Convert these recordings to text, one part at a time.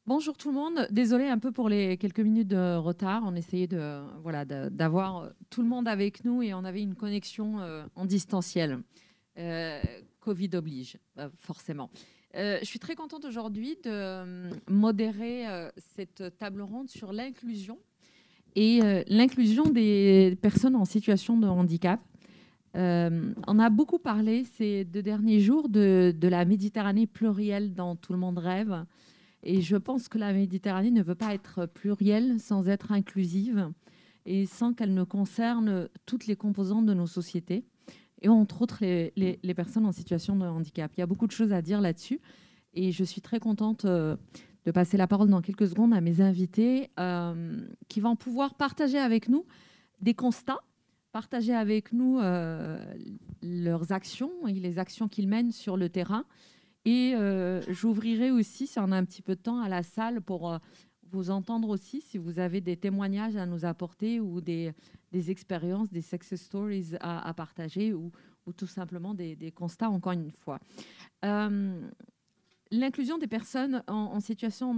Bonjour tout le monde. Désolée un peu pour les quelques minutes de retard. On essayait d'avoir tout le monde avec nous et on avait une connexion en distanciel. Euh, Covid oblige, forcément. Je suis très contente aujourd'hui de modérer cette table ronde sur l'inclusion et l'inclusion des personnes en situation de handicap. On a beaucoup parlé ces 2 derniers jours de la Méditerranée plurielle dont tout le monde rêve. Et je pense que la Méditerranée ne veut pas être plurielle sans être inclusive et sans qu'elle ne concerne toutes les composantes de nos sociétés, et entre autres les personnes en situation de handicap. Il y a beaucoup de choses à dire là-dessus et je suis très contente de passer la parole dans quelques secondes à mes invités qui vont pouvoir partager avec nous des constats, partager avec nous leurs actions et les actions qu'ils mènent sur le terrain. Et j'ouvrirai aussi, si on a un petit peu de temps, à la salle pour vous entendre aussi, si vous avez des témoignages à nous apporter ou des expériences, des success stories à partager ou tout simplement des constats, encore une fois. L'inclusion des personnes en situation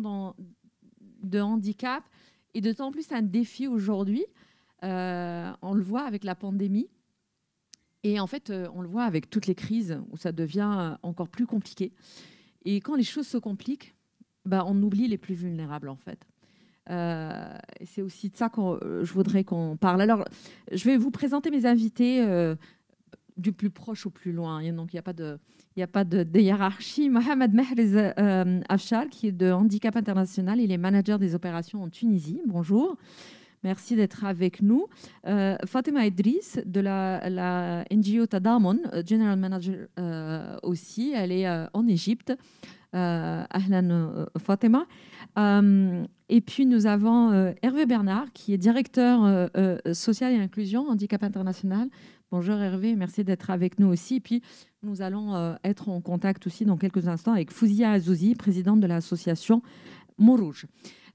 de handicap est d'autant plus un défi aujourd'hui. On le voit avec la pandémie. Et en fait, on le voit avec toutes les crises où ça devient encore plus compliqué. Et quand les choses se compliquent, on oublie les plus vulnérables, en fait. C'est aussi de ça que je voudrais qu'on parle. Alors, je vais vous présenter mes invités du plus proche au plus loin. Et donc, il n'y a pas de hiérarchie. Mohamed Mehrez Afshar, qui est de Handicap International, il est manager des opérations en Tunisie. Bonjour. Merci d'être avec nous. Fatima Idriss, de la NGO Tadamon, General Manager aussi. Elle est en Égypte. Ahlan Fatima. Et puis nous avons Hervé Bernard, qui est directeur social et inclusion Handicap International. Bonjour Hervé, merci d'être avec nous aussi. Et puis nous allons être en contact aussi dans quelques instants avec Fouzia Azouzi, présidente de l'association Montrouge.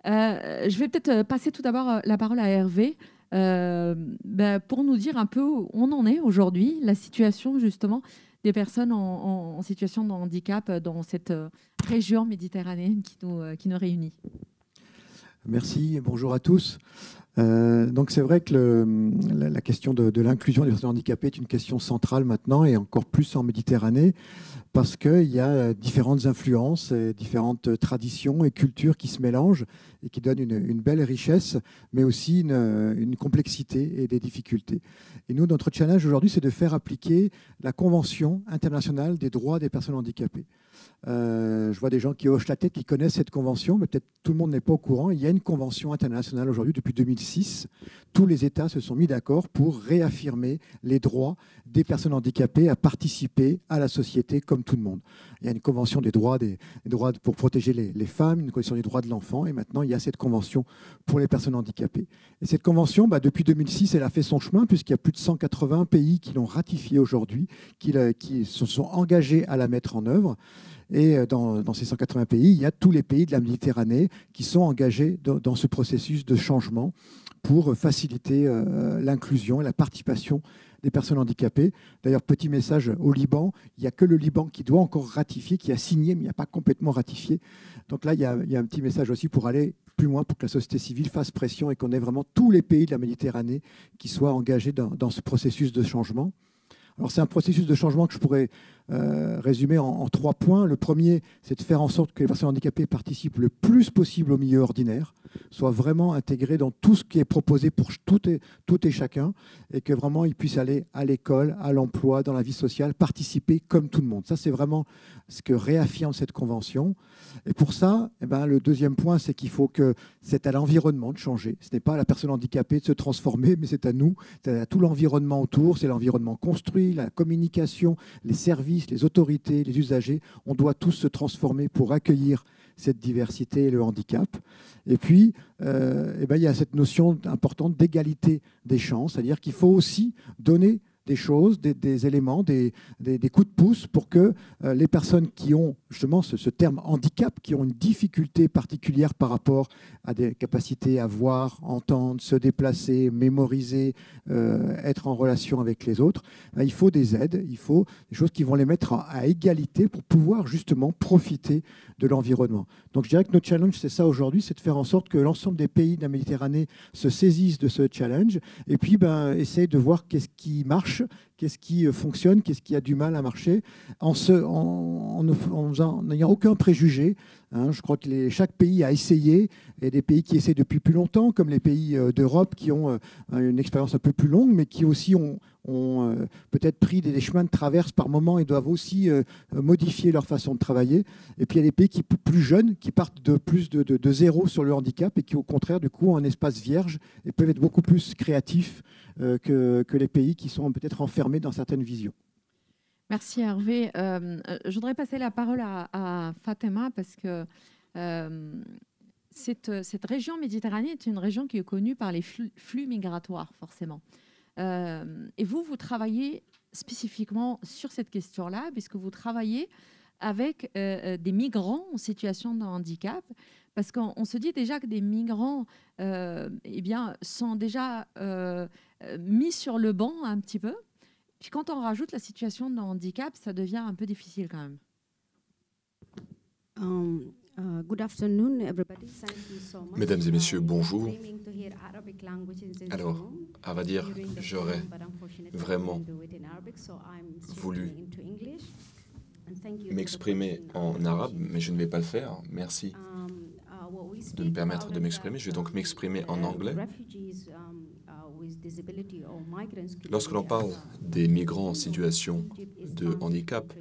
Je vais peut-être passer tout d'abord la parole à Hervé pour nous dire un peu où on en est aujourd'hui, la situation justement des personnes en situation de handicap dans cette région méditerranéenne qui nous réunit. Merci, bonjour à tous. Donc c'est vrai que la question de l'inclusion des personnes handicapées est une question centrale maintenant et encore plus en Méditerranée, parce qu'il y a différentes influences, différentes traditions et cultures qui se mélangent et qui donnent une belle richesse, mais aussi une complexité et des difficultés. Et nous, notre challenge aujourd'hui, c'est de faire appliquer la Convention internationale des droits des personnes handicapées. Je vois des gens qui hochent la tête, qui connaissent cette convention, mais peut-être tout le monde n'est pas au courant. Il y a une convention internationale aujourd'hui depuis 2006. Tous les États se sont mis d'accord pour réaffirmer les droits des personnes handicapées à participer à la société comme tout le monde. Il y a une convention des droits pour protéger les femmes, une convention des droits de l'enfant, et maintenant il y a cette convention pour les personnes handicapées. Et cette convention, depuis 2006, elle a fait son chemin, puisqu'il y a plus de 180 pays qui l'ont ratifiée aujourd'hui, qui se sont engagés à la mettre en œuvre. Et dans ces 180 pays, il y a tous les pays de la Méditerranée qui sont engagés dans ce processus de changement pour faciliter l'inclusion et la participation des personnes handicapées. D'ailleurs, petit message au Liban, il n'y a que le Liban qui doit encore ratifier, qui a signé, mais il n'a pas complètement ratifié. Donc là, il y a un petit message aussi pour aller plus loin, pour que la société civile fasse pression et qu'on ait vraiment tous les pays de la Méditerranée qui soient engagés dans ce processus de changement. Alors, c'est un processus de changement que je pourrais résumer en 3 points. Le premier, c'est de faire en sorte que les personnes handicapées participent le plus possible au milieu ordinaire, soient vraiment intégrées dans tout ce qui est proposé pour tout et chacun, et que vraiment ils puissent aller à l'école, à l'emploi, dans la vie sociale, participer comme tout le monde. Ça, c'est vraiment ce que réaffirme cette convention. Et pour ça, le deuxième point, c'est qu'il faut que c'est à l'environnement de changer. Ce n'est pas à la personne handicapée de se transformer, mais c'est à nous, c'est à tout l'environnement autour, c'est l'environnement construit, la communication, les services, les autorités, les usagers. On doit tous se transformer pour accueillir cette diversité et le handicap. Et puis, il y a cette notion importante d'égalité des chances, c'est-à-dire qu'il faut aussi donner des choses, des éléments, des coups de pouce pour que les personnes qui ont justement ce terme handicap, qui ont une difficulté particulière par rapport à des capacités à voir, entendre, se déplacer, mémoriser, être en relation avec les autres, il faut des aides, il faut des choses qui vont les mettre à égalité pour pouvoir justement profiter de l'environnement. Donc je dirais que notre challenge, c'est ça aujourd'hui, c'est de faire en sorte que l'ensemble des pays de la Méditerranée se saisissent de ce challenge et puis essayer de voir qu'est-ce qui marche, qu'est-ce qui fonctionne, qu'est-ce qui a du mal à marcher, en n'ayant aucun préjugé. Hein. Je crois que chaque pays a essayé, et des pays qui essaient depuis plus longtemps, comme les pays d'Europe qui ont une expérience un peu plus longue, mais qui aussi ont peut-être pris des chemins de traverse par moment et doivent aussi modifier leur façon de travailler. Et puis il y a des pays plus jeunes qui partent de zéro sur le handicap et qui au contraire du coup ont un espace vierge et peuvent être beaucoup plus créatifs que les pays qui sont peut-être enfermés dans certaines visions. Merci Hervé. Je voudrais passer la parole à Fatema parce que cette région méditerranéenne est une région qui est connue par les flux migratoires forcément. Et vous travaillez spécifiquement sur cette question-là, puisque vous travaillez avec des migrants en situation de handicap, parce qu'on se dit déjà que des migrants sont déjà mis sur le banc un petit peu. Puis quand on rajoute la situation de handicap, ça devient un peu difficile quand même. Good afternoon, everybody. Thank you so much. Mesdames et messieurs, bonjour. Alors, à vrai dire, j'aurais vraiment voulu m'exprimer en arabe, mais je ne vais pas le faire. Merci de me permettre de m'exprimer. Je vais donc m'exprimer en anglais. Lorsque l'on parle des migrants en situation de handicap,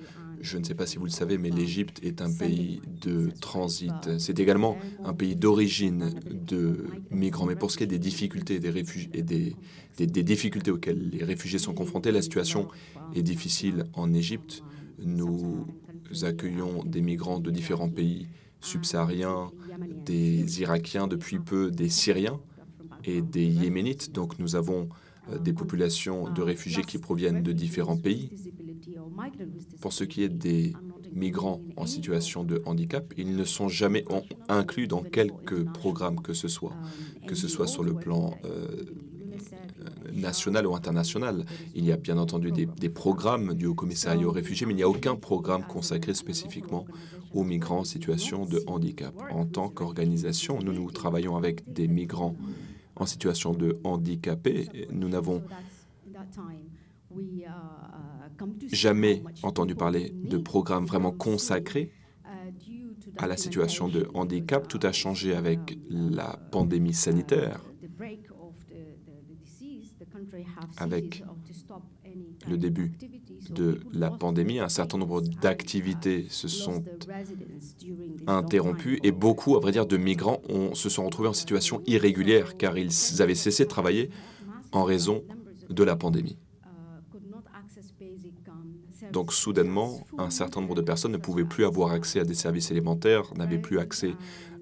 je ne sais pas si vous le savez, mais l'Égypte est un pays de transit. C'est également un pays d'origine de migrants. Mais pour ce qui est des difficultés des réfugiés et des difficultés auxquelles les réfugiés sont confrontés, la situation est difficile en Égypte. Nous accueillons des migrants de différents pays subsahariens, des Irakiens, depuis peu des Syriens et des Yéménites. Donc nous avons des populations de réfugiés qui proviennent de différents pays. Pour ce qui est des migrants en situation de handicap, ils ne sont jamais inclus dans quelque programme que ce soit sur le plan national ou international. Il y a bien entendu des programmes du Haut-Commissariat aux réfugiés, mais il n'y a aucun programme consacré spécifiquement aux migrants en situation de handicap. En tant qu'organisation, nous travaillons avec des migrants en situation de handicapés. Nous n'avons jamais entendu parler de programme vraiment consacré à la situation de handicap. Tout a changé avec la pandémie sanitaire. Avec le début de la pandémie, un certain nombre d'activités se sont interrompues et beaucoup, à vrai dire, de migrants se sont retrouvés en situation irrégulière car ils avaient cessé de travailler en raison de la pandémie. Donc, soudainement, un certain nombre de personnes ne pouvaient plus avoir accès à des services élémentaires, n'avaient plus accès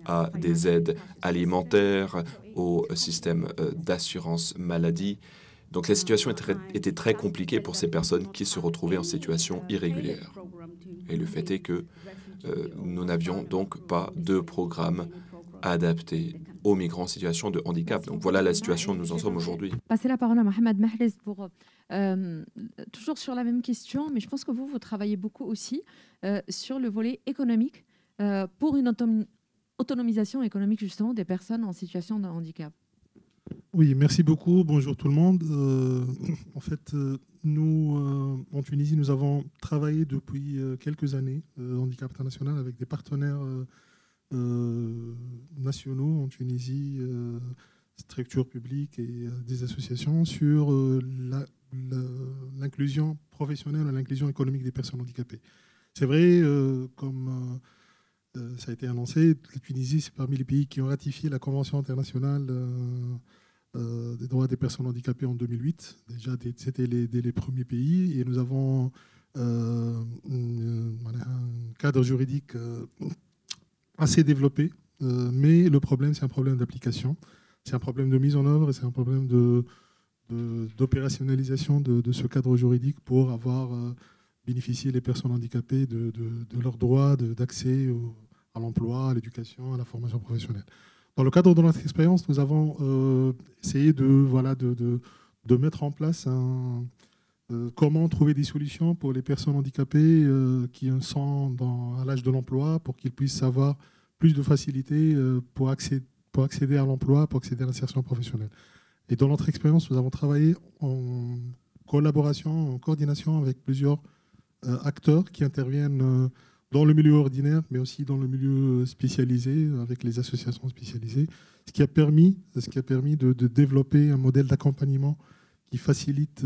à des aides alimentaires, au système d'assurance maladie. Donc, la situation était très compliquée pour ces personnes qui se retrouvaient en situation irrégulière. Et le fait est que nous n'avions donc pas de programme adapté aux migrants en situation de handicap. Donc voilà la situation où nous en sommes aujourd'hui. Passer la parole à Mohamed Mahrez pour toujours sur la même question, mais je pense que vous travaillez beaucoup aussi sur le volet économique pour une autonomisation économique justement des personnes en situation de handicap. Oui, merci beaucoup. Bonjour tout le monde. En fait, nous, en Tunisie, nous avons travaillé depuis quelques années Handicap International avec des partenaires nationaux en Tunisie, structures publiques et des associations sur l'inclusion professionnelle et l'inclusion économique des personnes handicapées. C'est vrai, comme ça a été annoncé, la Tunisie, c'est parmi les pays qui ont ratifié la Convention internationale des droits des personnes handicapées en 2008. Déjà, c'était les premiers pays et nous avons un cadre juridique assez développé, mais le problème, c'est un problème d'application, c'est un problème de mise en œuvre et c'est un problème de d'opérationnalisation de ce cadre juridique pour avoir bénéficié les personnes handicapées de leurs droits d'accès à l'emploi, à l'éducation, à la formation professionnelle. Dans le cadre de notre expérience, nous avons essayé de mettre en place comment trouver des solutions pour les personnes handicapées qui sont à l'âge de l'emploi, pour qu'ils puissent avoir plus de facilité pour accéder à l'emploi, pour accéder à l'insertion professionnelle. Et dans notre expérience, nous avons travaillé en collaboration, en coordination avec plusieurs acteurs qui interviennent dans le milieu ordinaire, mais aussi dans le milieu spécialisé, avec les associations spécialisées, ce qui a permis de développer un modèle d'accompagnement qui facilite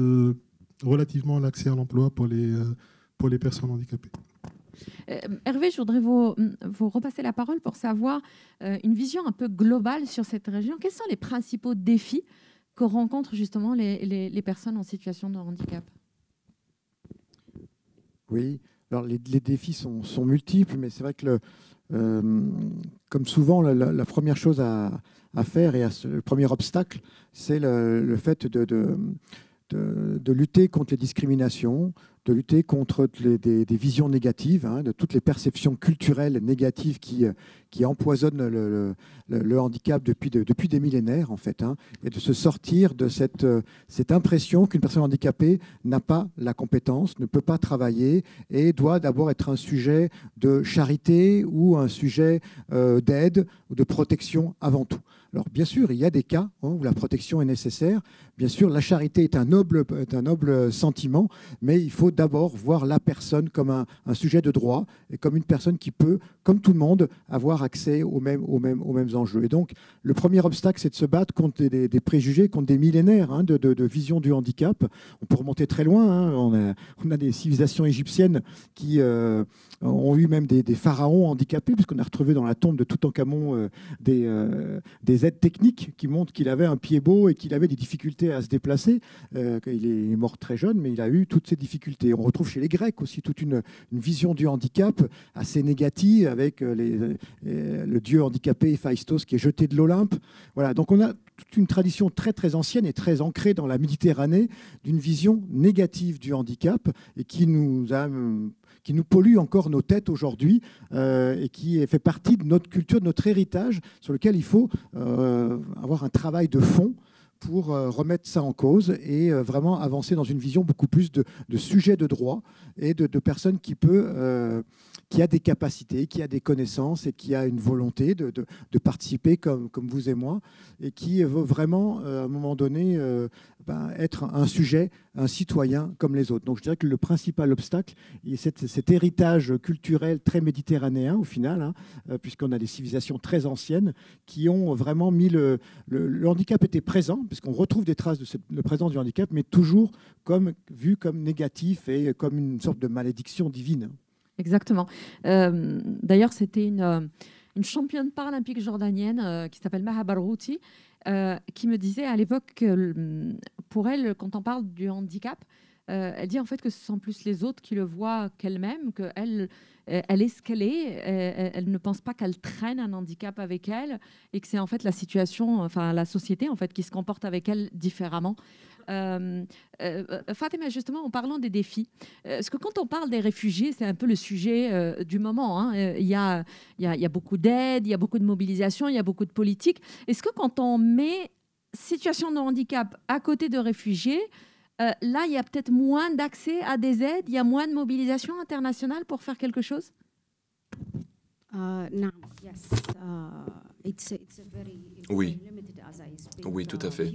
relativement l'accès à l'emploi pour les personnes handicapées. Hervé, je voudrais vous repasser la parole pour savoir une vision un peu globale sur cette région. Quels sont les principaux défis que rencontrent justement les personnes en situation de handicap? Oui, alors les défis sont multiples, mais c'est vrai que comme souvent, la première chose à faire et le premier obstacle, c'est le fait de lutter contre les discriminations, de lutter contre des visions négatives, de toutes les perceptions culturelles négatives qui empoisonnent le handicap depuis des millénaires, en fait, et de se sortir de cette impression qu'une personne handicapée n'a pas la compétence, ne peut pas travailler et doit d'abord être un sujet de charité ou un sujet d'aide ou de protection avant tout. Alors, bien sûr, il y a des cas où la protection est nécessaire. Bien sûr, la charité est un noble sentiment, mais il faut d'abord voir la personne comme un sujet de droit et comme une personne qui peut, comme tout le monde, avoir accès aux mêmes enjeux. Et donc, le premier obstacle, c'est de se battre contre des préjugés, contre des millénaires de vision du handicap. On peut remonter très loin. On a des civilisations égyptiennes qui ont eu même des pharaons handicapés, puisqu'on a retrouvé dans la tombe de Toutankhamon des aides techniques qui montrent qu'il avait un pied beau et qu'il avait des difficultés à se déplacer. Il est mort très jeune, mais il a eu toutes ces difficultés. On retrouve chez les Grecs aussi toute une vision du handicap assez négative, avec le dieu handicapé Héphaïstos qui est jeté de l'Olympe. Voilà, donc on a toute une tradition très très ancienne et très ancrée dans la Méditerranée d'une vision négative du handicap et qui nous pollue encore nos têtes aujourd'hui et qui fait partie de notre culture, de notre héritage, sur lequel il faut avoir un travail de fond pour remettre ça en cause et vraiment avancer dans une vision beaucoup plus de sujet de droit et de personnes qui a des capacités, qui a des connaissances et qui a une volonté de participer comme vous et moi et qui veut vraiment, à un moment donné, être un sujet, un citoyen comme les autres. Donc je dirais que le principal obstacle, c'est cet héritage culturel très méditerranéen au final, puisqu'on a des civilisations très anciennes qui ont vraiment mis le handicap était présent, puisqu'on retrouve des traces de présence du handicap, mais toujours vu comme négatif et comme une sorte de malédiction divine. Exactement. D'ailleurs, c'était une championne paralympique jordanienne qui s'appelle Maha Barouti, qui me disait à l'époque que pour elle, quand on parle du handicap, elle dit en fait que ce sont plus les autres qui le voient qu'elle-même, qu'elle est ce qu'elle est, elle ne pense pas qu'elle traîne un handicap avec elle et que c'est en fait la situation, enfin la société en fait qui se comporte avec elle différemment. Fatima, justement, en parlant des défis, parce que quand on parle des réfugiés, c'est un peu le sujet du moment. Il y a beaucoup d'aide, il y a beaucoup de mobilisation, il y a beaucoup de politique. Est-ce que quand on met situation de handicap à côté de réfugiés, là, il y a peut-être moins d'accès à des aides, il y a moins de mobilisation internationale pour faire quelque chose? Oui. Oui, tout à fait.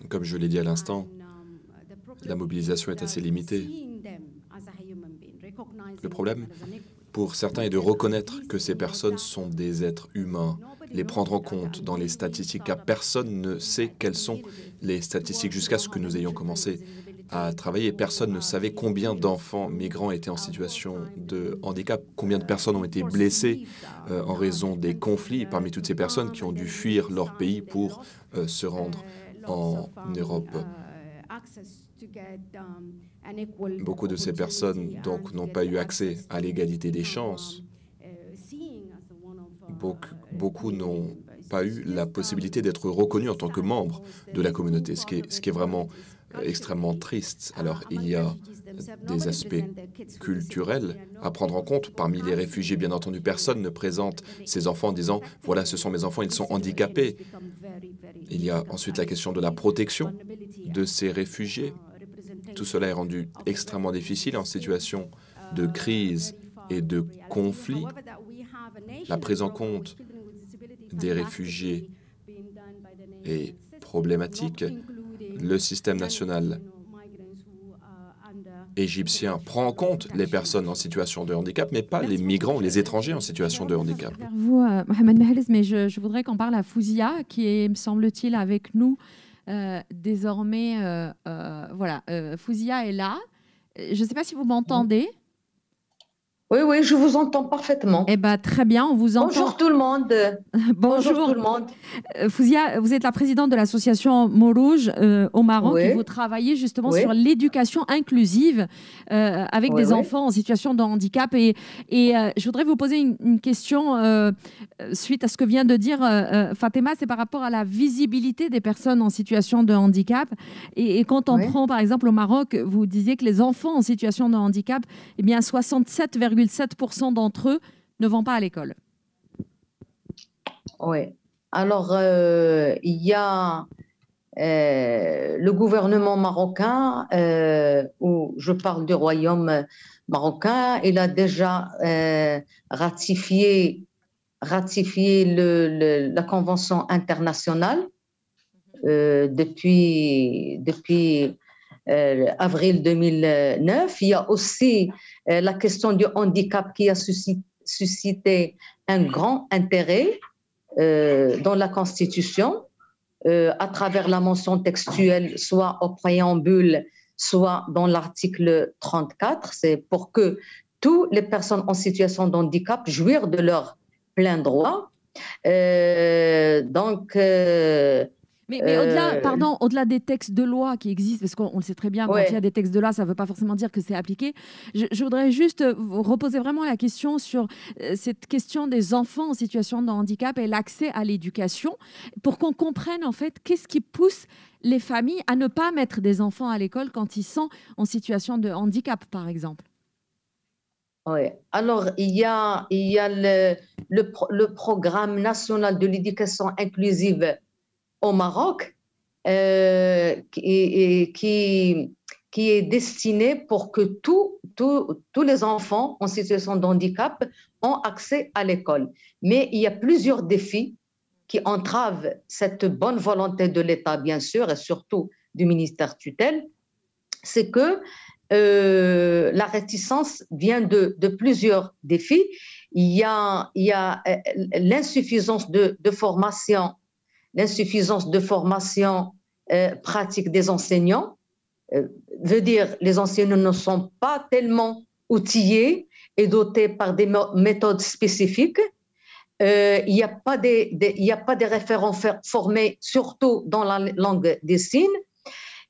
Comme je l'ai dit à l'instant, la mobilisation est assez limitée. Le problème, pour certains, est de reconnaître que ces personnes sont des êtres humains, les prendre en compte dans les statistiques, car personne ne sait quelles sont les statistiques jusqu'à ce que nous ayons commencé à travailler. Personne ne savait combien d'enfants migrants étaient en situation de handicap, combien de personnes ont été blessées en raison des conflits parmi toutes ces personnes qui ont dû fuir leur pays pour se rendre en Europe. Beaucoup de ces personnes donc n'ont pas eu accès à l'égalité des chances. Beaucoup n'ont pas eu la possibilité d'être reconnus en tant que membres de la communauté, ce qui est vraiment extrêmement triste. Alors, il y a des aspects culturels à prendre en compte. Parmi les réfugiés, bien entendu, personne ne présente ses enfants en disant « Voilà, ce sont mes enfants, ils sont handicapés ». Il y a ensuite la question de la protection de ces réfugiés. Tout cela est rendu extrêmement difficile en situation de crise et de conflit. La prise en compte des réfugiés est problématique. Le système national égyptien prend en compte les personnes en situation de handicap, mais pas les migrants ou les étrangers en situation de handicap. Vers vous, Mohamed Mahrez, mais je voudrais qu'on parle à Fouzia, qui est, me semble-t-il, avec nous désormais. Voilà, Fouzia est là. Je ne sais pas si vous m'entendez. Oui, oui, je vous entends parfaitement. Eh bien, très bien, on vous entend. Bonjour tout le monde. Bonjour tout le monde. Fouzia, vous êtes la présidente de l'association Morouge au Maroc, Oui. et vous travaillez justement Oui. sur l'éducation inclusive avec Oui, des oui. enfants en situation de handicap. Et je voudrais vous poser une question suite à ce que vient de dire Fatima, c'est par rapport à la visibilité des personnes en situation de handicap. Et quand on Oui. prend par exemple au Maroc, vous disiez que les enfants en situation de handicap, eh bien 67,7% d'entre eux ne vont pas à l'école. Oui. Alors, il y a le gouvernement marocain, où je parle du royaume marocain, il a déjà ratifié la Convention internationale depuis avril 2009. Il y a aussi la question du handicap qui a suscité un grand intérêt dans la Constitution, à travers la mention textuelle, soit au préambule, soit dans l'article 34. C'est pour que toutes les personnes en situation de handicap jouissent de leurs pleins droits. Mais au-delà des textes de loi qui existent, parce qu'on le sait très bien, quand Ouais. il y a des textes de loi, ça ne veut pas forcément dire que c'est appliqué. Je voudrais juste vous reposer vraiment la question sur cette question des enfants en situation de handicap et l'accès à l'éducation, pour qu'on comprenne en fait qu'est-ce qui pousse les familles à ne pas mettre des enfants à l'école quand ils sont en situation de handicap, par exemple. Oui. Alors, il y a le programme national de l'éducation inclusive au Maroc, qui est destiné pour que tous les enfants en situation de handicap ont accès à l'école. Mais il y a plusieurs défis qui entravent cette bonne volonté de l'État, bien sûr, et surtout du ministère tutelle. C'est que la réticence vient de plusieurs défis. Il y a l'insuffisance de formation pratique des enseignants. Veut dire les enseignants ne sont pas tellement outillés et dotés par des méthodes spécifiques. Il n'y a pas de référents formés, surtout dans la langue des signes.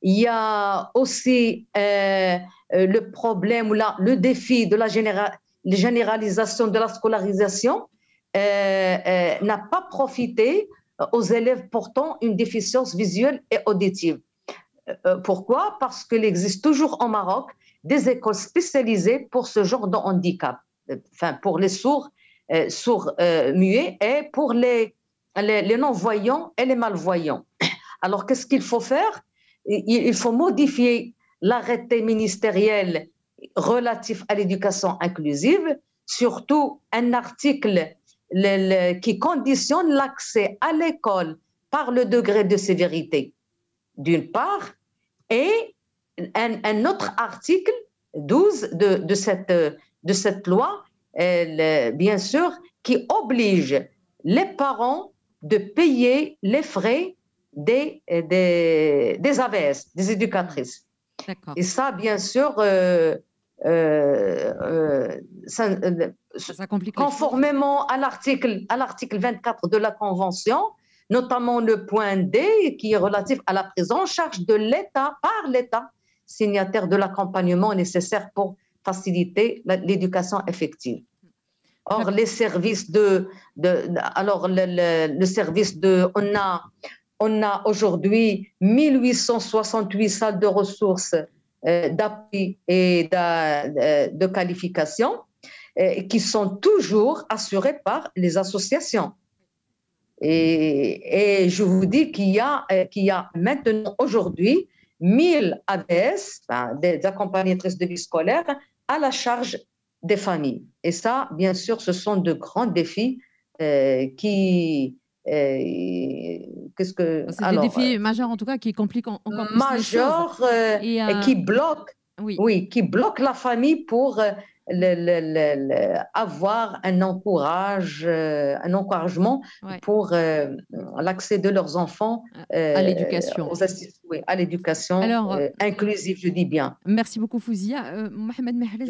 Il y a aussi le problème ou le défi de la généralisation de la scolarisation n'a pas profité aux élèves portant une déficience visuelle et auditive. Pourquoi? Parce qu'il existe toujours au Maroc des écoles spécialisées pour ce genre de handicap, enfin pour les sourds muets et pour les non-voyants et les malvoyants. Alors, qu'est-ce qu'il faut faire? Il faut modifier l'arrêté ministériel relatif à l'éducation inclusive, surtout un article qui conditionne l'accès à l'école par le degré de sévérité, d'une part, et un autre article 12 de cette loi, bien sûr, qui oblige les parents de payer les frais des AVS, des éducatrices. D'accord. Et ça, bien sûr, Ça complique conformément à l'article 24 de la Convention, notamment le point D, qui est relatif à la prise en charge de l'État, par l'État, signataire de l'accompagnement nécessaire pour faciliter l'éducation effective. Or, les services alors le service on a aujourd'hui 1868 salles de ressources d'appui et de qualification qui sont toujours assurées par les associations. Et je vous dis qu'il y a maintenant aujourd'hui 1000 AVS, des accompagnatrices de vie scolaire, à la charge des familles. Et ça, bien sûr, ce sont de grands défis qui... C'est des défis majeurs, en tout cas, qui compliquent encore plus majeurs, les choses. Et qui bloquent, qui bloquent la famille pour avoir un encouragement pour l'accès de leurs enfants à l'éducation. À l'éducation inclusive, je dis bien. Merci beaucoup, Fouzia. Mohamed Mehrez,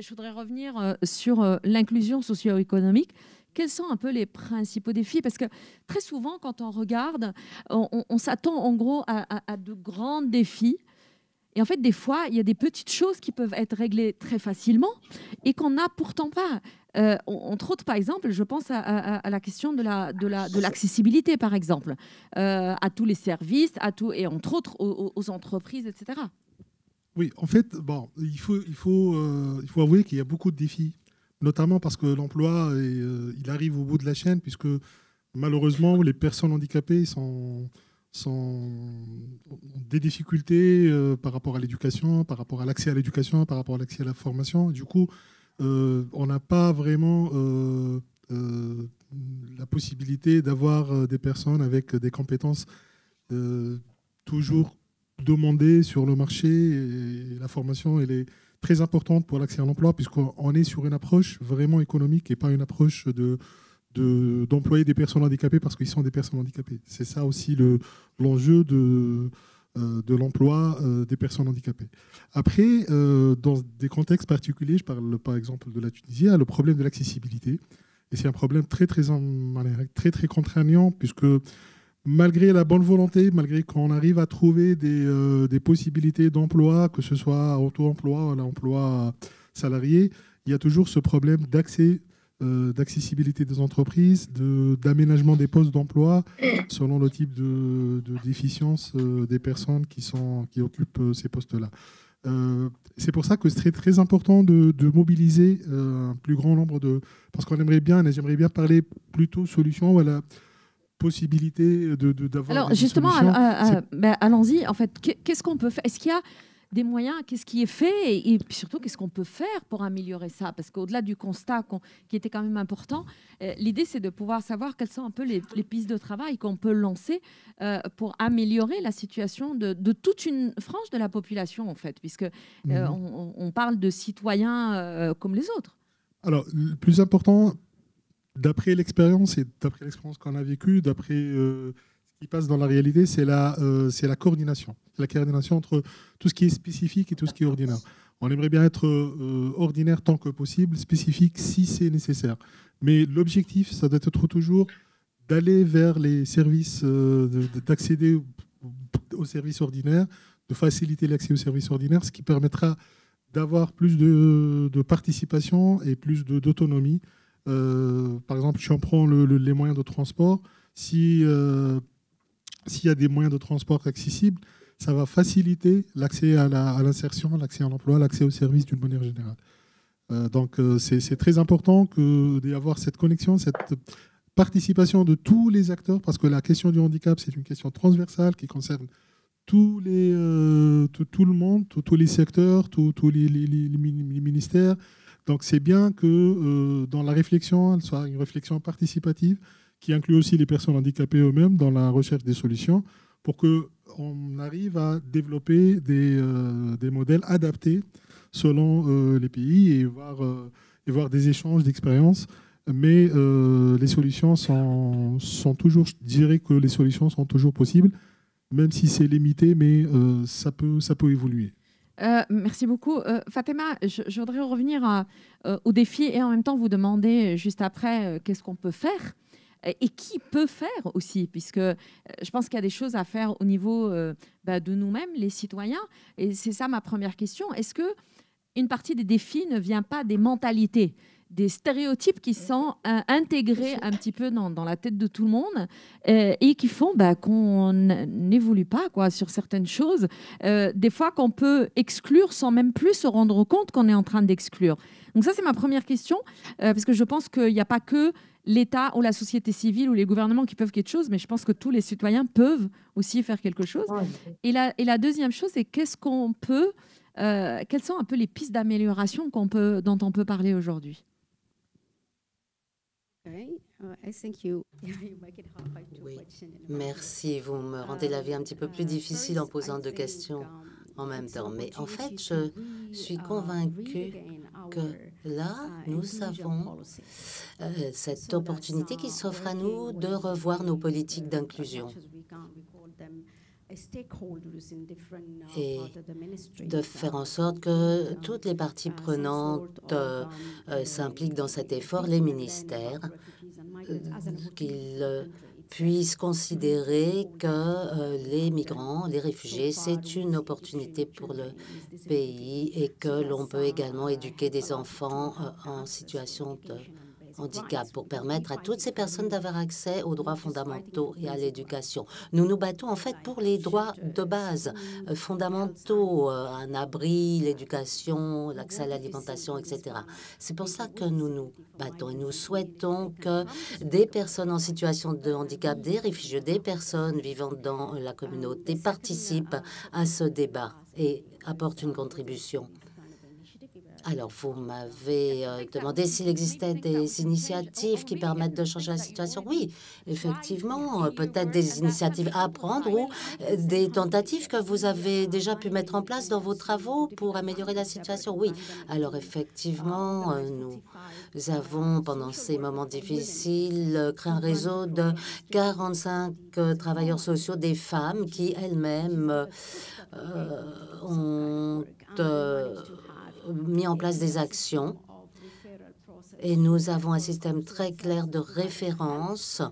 je voudrais revenir sur l'inclusion socio-économique. Quels sont un peu les principaux défis? Parce que très souvent, quand on regarde, on s'attend en gros à de grands défis. Et en fait, des fois, il y a des petites choses qui peuvent être réglées très facilement et qu'on n'a pourtant pas. Entre autres, par exemple, je pense à la question de l'accessibilité, par exemple, à tous les services, et entre autres aux entreprises, etc. Oui, en fait, il faut avouer qu'il y a beaucoup de défis, notamment parce que l'emploi, il arrive au bout de la chaîne, puisque malheureusement, les personnes handicapées ont des difficultés par rapport à l'éducation, par rapport à l'accès à l'éducation, par rapport à l'accès à la formation. Du coup, on n'a pas vraiment la possibilité d'avoir des personnes avec des compétences toujours demandées sur le marché. Et la formation, elle est très importante pour l'accès à l'emploi, puisqu'on est sur une approche vraiment économique et pas une approche d'employer des personnes handicapées parce qu'ils sont des personnes handicapées. C'est ça aussi l'enjeu de l'emploi des personnes handicapées. Après, dans des contextes particuliers, je parle par exemple de la Tunisie, il y a le problème de l'accessibilité. Et c'est un problème très contraignant, puisque malgré la bonne volonté, malgré qu'on arrive à trouver des possibilités d'emploi, que ce soit auto-emploi ou l'emploi salarié, il y a toujours ce problème d'accessibilité des entreprises, d'aménagement des postes d'emploi selon le type de déficience des personnes qui occupent ces postes-là. C'est pour ça que c'est très, très important de mobiliser un plus grand nombre parce qu'on j'aimerais bien parler plutôt solutions ou à la possibilité d'avoir. Alors justement, allons-y. En fait, qu'est-ce qu'on peut faire? Est-ce qu'il y a des moyens? Qu'est-ce qui est fait et puis surtout, qu'est-ce qu'on peut faire pour améliorer ça? Parce qu'au-delà du constat qui était quand même important, l'idée, c'est de pouvoir savoir quelles sont un peu les pistes de travail qu'on peut lancer pour améliorer la situation de toute une frange de la population, en fait, puisque on parle de citoyens comme les autres. Alors, le plus important, d'après l'expérience et d'après l'expérience qu'on a vécue, d'après ce qui passe dans la réalité, c'est la coordination. La coordination entre tout ce qui est spécifique et tout ce qui est ordinaire. On aimerait bien être ordinaire tant que possible, spécifique si c'est nécessaire. Mais l'objectif, ça doit être toujours d'aller vers les services, d'accéder aux services ordinaires, de faciliter l'accès aux services ordinaires, ce qui permettra d'avoir plus de participation et plus d'autonomie. Par exemple, si on prend les moyens de transport, s'il y a des moyens de transport accessibles, ça va faciliter l'accès à l'insertion, l'accès à l'emploi, l'accès aux services d'une manière générale. Donc, c'est très important d'avoir cette connexion, cette participation de tous les acteurs, parce que la question du handicap, c'est une question transversale qui concerne tout le monde, tous les secteurs, tous les ministères. Donc, c'est bien que dans la réflexion, elle soit une réflexion participative qui inclut aussi les personnes handicapées eux-mêmes dans la recherche des solutions pour qu'on arrive à développer des modèles adaptés selon les pays et voir des échanges d'expériences. Mais les solutions sont toujours, je dirais que les solutions sont toujours possibles, même si c'est limité, mais ça peut évoluer. Merci beaucoup. Fatima, je voudrais revenir au défi et en même temps vous demander juste après qu'est-ce qu'on peut faire et qui peut faire aussi, puisque je pense qu'il y a des choses à faire au niveau de nous-mêmes, les citoyens. Et c'est ça ma première question. Est-ce qu'une partie des défis ne vient pas des mentalités des stéréotypes qui sont intégrés un petit peu dans la tête de tout le monde et qui font qu'on n'évolue pas quoi, sur certaines choses. Des fois qu'on peut exclure sans même plus se rendre compte qu'on est en train d'exclure. Donc ça, c'est ma première question, parce que je pense qu'il n'y a pas que l'État ou la société civile ou les gouvernements qui peuvent quelque chose, mais je pense que tous les citoyens peuvent aussi faire quelque chose. Et la deuxième chose, c'est qu'est-ce qu'on peut, quelles sont un peu les pistes d'amélioration dont on peut parler aujourd'hui? Oui, merci. Vous me rendez la vie un petit peu plus difficile en posant deux questions en même temps. Mais en fait, je suis convaincue que là, nous avons cette opportunité qui s'offre à nous de revoir nos politiques d'inclusion et de faire en sorte que toutes les parties prenantes s'impliquent dans cet effort, les ministères, qu'ils puissent considérer que les migrants, les réfugiés, c'est une opportunité pour le pays et que l'on peut également éduquer des enfants en situation de handicap pour permettre à toutes ces personnes d'avoir accès aux droits fondamentaux et à l'éducation. Nous nous battons en fait pour les droits de base fondamentaux, un abri, l'éducation, l'accès à l'alimentation, etc. C'est pour ça que nous nous battons et nous souhaitons que des personnes en situation de handicap, des réfugiés, des personnes vivant dans la communauté participent à ce débat et apportent une contribution. Alors, vous m'avez demandé s'il existait des initiatives qui permettent de changer la situation. Oui, effectivement, peut-être des initiatives à prendre ou des tentatives que vous avez déjà pu mettre en place dans vos travaux pour améliorer la situation. Oui, alors effectivement, nous avons, pendant ces moments difficiles, créé un réseau de 45 travailleurs sociaux, des femmes qui elles-mêmes ont mis en place des actions et nous avons un système très clair de référence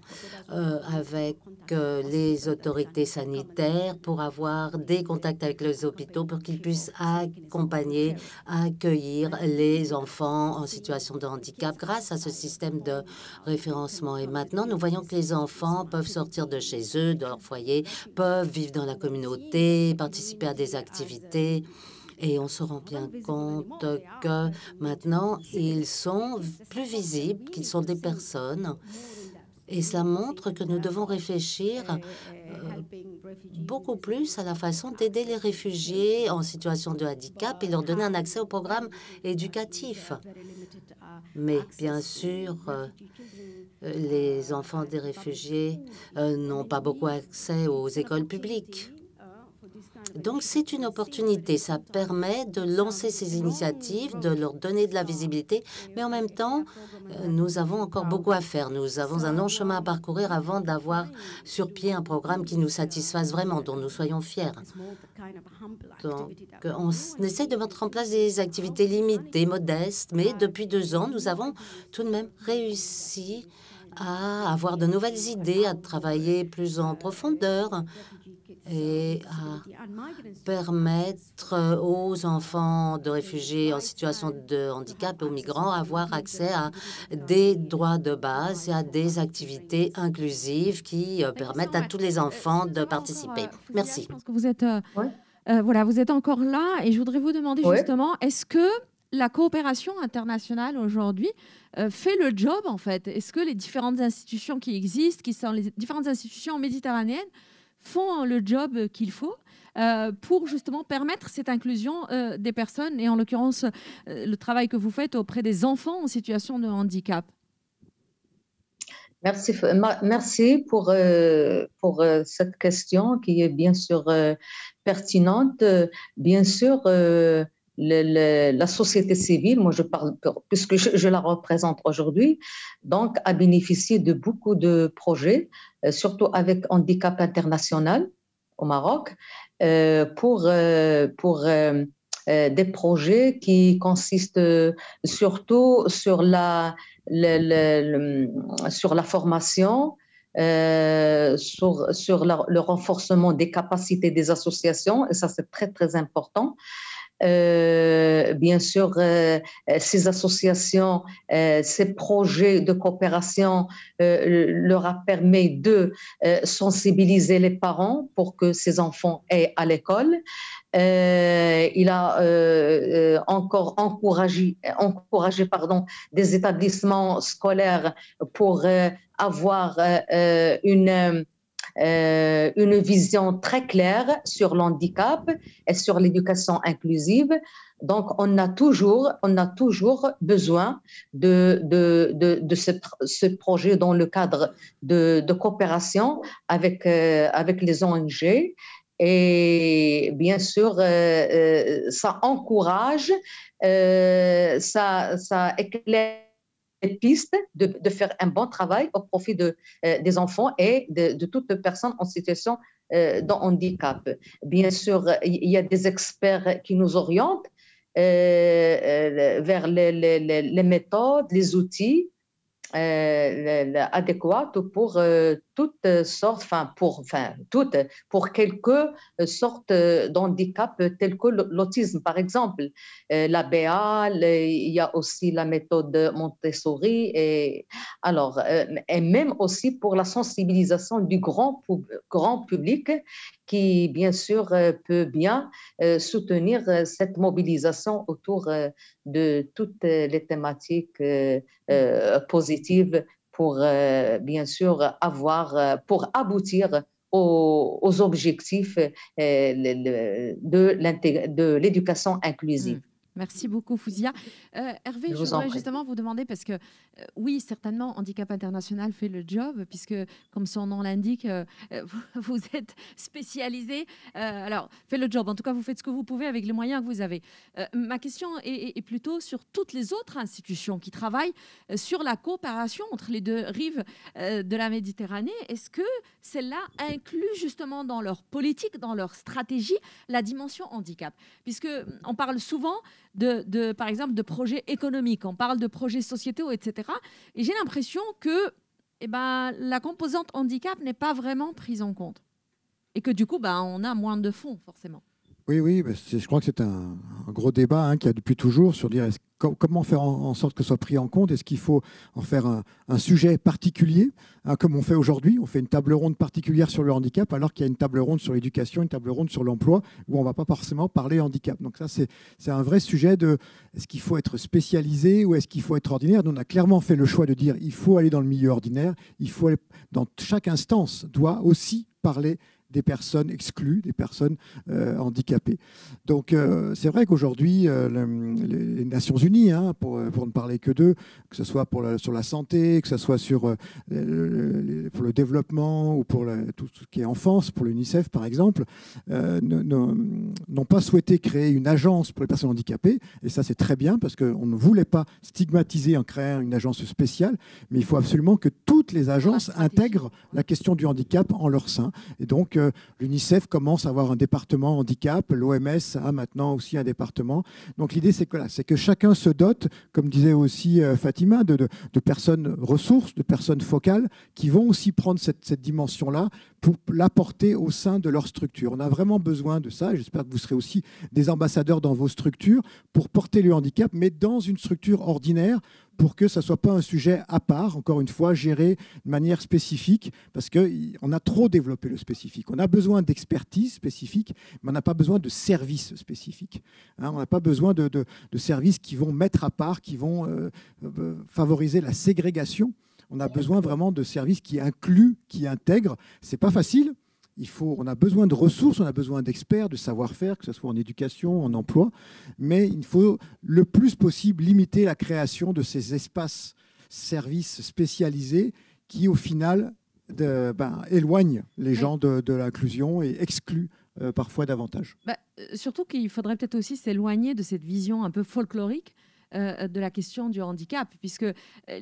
avec les autorités sanitaires pour avoir des contacts avec les hôpitaux pour qu'ils puissent accompagner, accueillir les enfants en situation de handicap grâce à ce système de référencement. Et maintenant, nous voyons que les enfants peuvent sortir de chez eux, de leur foyer, peuvent vivre dans la communauté, participer à des activités. Et on se rend bien compte que maintenant, ils sont plus visibles, qu'ils sont des personnes. Et ça montre que nous devons réfléchir beaucoup plus à la façon d'aider les réfugiés en situation de handicap et leur donner un accès au programme éducatif. Mais bien sûr, les enfants des réfugiés n'ont pas beaucoup accès aux écoles publiques. Donc, c'est une opportunité. Ça permet de lancer ces initiatives, de leur donner de la visibilité. Mais en même temps, nous avons encore beaucoup à faire. Nous avons un long chemin à parcourir avant d'avoir sur pied un programme qui nous satisfasse vraiment, dont nous soyons fiers. Donc, on essaie de mettre en place des activités limitées, modestes. Mais depuis 2 ans, nous avons tout de même réussi à avoir de nouvelles idées, à travailler plus en profondeur et à permettre aux enfants de réfugiés en situation de handicap et aux migrants d'avoir accès à des droits de base et à des activités inclusives qui permettent à tous les enfants de participer. Merci. Je pense que vous êtes, voilà, vous êtes encore là et je voudrais vous demander justement, est-ce que la coopération internationale aujourd'hui fait le job en fait? Est-ce que les différentes institutions qui existent, qui sont les différentes institutions méditerranéennes, font le job qu'il faut pour justement permettre cette inclusion des personnes et en l'occurrence le travail que vous faites auprès des enfants en situation de handicap? Merci pour cette question qui est bien sûr pertinente. Bien sûr, la société civile, moi je parle puisque je la représente aujourd'hui, donc a bénéficié de beaucoup de projets, surtout avec Handicap International au Maroc, pour des projets qui consistent surtout sur la formation, sur le renforcement des capacités des associations, et ça c'est très très important. Bien sûr, ces associations, ces projets de coopération leur a permis de sensibiliser les parents pour que ces enfants aient à l'école. Il a encore encouragé des établissements scolaires pour avoir une vision très claire sur l'handicap et sur l'éducation inclusive. Donc, on a toujours besoin de ce projet dans le cadre de coopération avec les ONG. Et bien sûr, ça encourage, ça éclaire les pistes de faire un bon travail au profit des enfants et de toute personne en situation de handicap. Bien sûr, il y a des experts qui nous orientent vers les méthodes, les outils adéquates pour toutes sortes, pour quelques sortes d'handicap tels que l'autisme, par exemple. La BA, il y a aussi la méthode Montessori, et même aussi pour la sensibilisation du grand public qui, bien sûr, peut bien soutenir cette mobilisation autour de toutes les thématiques positives pour, bien sûr, pour aboutir aux objectifs de l'éducation inclusive. Merci beaucoup, Fouzia. Hervé, je voudrais justement vous demander, parce que oui, certainement, Handicap International fait le job, puisque, comme son nom l'indique, vous êtes spécialisé. Alors, fait le job. En tout cas, vous faites ce que vous pouvez avec les moyens que vous avez. Ma question est plutôt sur toutes les autres institutions qui travaillent sur la coopération entre les deux rives de la Méditerranée. Est-ce que celles-là incluent justement dans leur politique, dans leur stratégie, la dimension handicap? Puisqu'on parle souvent par exemple, de projets économiques, on parle de projets sociétaux, etc. Et j'ai l'impression que la composante handicap n'est pas vraiment prise en compte. Et que du coup, on a moins de fonds, forcément. Oui, je crois que c'est un gros débat qu'il y a depuis toujours sur dire comment faire en sorte que ce soit pris en compte. Est-ce qu'il faut en faire un sujet particulier, comme on fait aujourd'hui? On fait une table ronde particulière sur le handicap, alors qu'il y a une table ronde sur l'éducation, une table ronde sur l'emploi, où on ne va pas forcément parler handicap. Donc ça, c'est un vrai sujet de est-ce qu'il faut être spécialisé ou est-ce qu'il faut être ordinaire? Nous, on a clairement fait le choix de dire il faut aller dans le milieu ordinaire, il faut aller dans chaque instance, doit aussi parler des personnes exclues, des personnes handicapées. Donc, c'est vrai qu'aujourd'hui, les Nations Unies, pour ne parler que d'eux, que ce soit sur la santé, que ce soit pour le développement ou pour tout ce qui est enfance, pour l'UNICEF par exemple, n'ont pas souhaité créer une agence pour les personnes handicapées. Et ça, c'est très bien parce qu'on ne voulait pas stigmatiser en créant une agence spéciale, mais il faut absolument que toutes les agences intègrent la question du handicap en leur sein. Et donc, l'UNICEF commence à avoir un département handicap, l'OMS a maintenant aussi un département. Donc l'idée, c'est que chacun se dote, comme disait aussi Fatima, de personnes ressources, de personnes focales, qui vont aussi prendre cette dimension-là pour l'apporter au sein de leur structure. On a vraiment besoin de ça, et j'espère que vous serez aussi des ambassadeurs dans vos structures pour porter le handicap, mais dans une structure ordinaire, pour que ça ne soit pas un sujet à part, encore une fois, géré de manière spécifique, parce qu'on a trop développé le spécifique. On a besoin d'expertise spécifique, mais on n'a pas besoin de services spécifiques. On n'a pas besoin de services qui vont mettre à part, qui vont favoriser la ségrégation. On a besoin vraiment de services qui incluent, qui intègrent. Ce n'est pas facile. On a besoin de ressources, on a besoin d'experts, de savoir-faire, que ce soit en éducation, en emploi, mais il faut le plus possible limiter la création de ces espaces services spécialisés qui, au final, éloignent les gens de l'inclusion et excluent parfois davantage. Surtout qu'il faudrait peut-être aussi s'éloigner de cette vision un peu folklorique de la question du handicap, puisque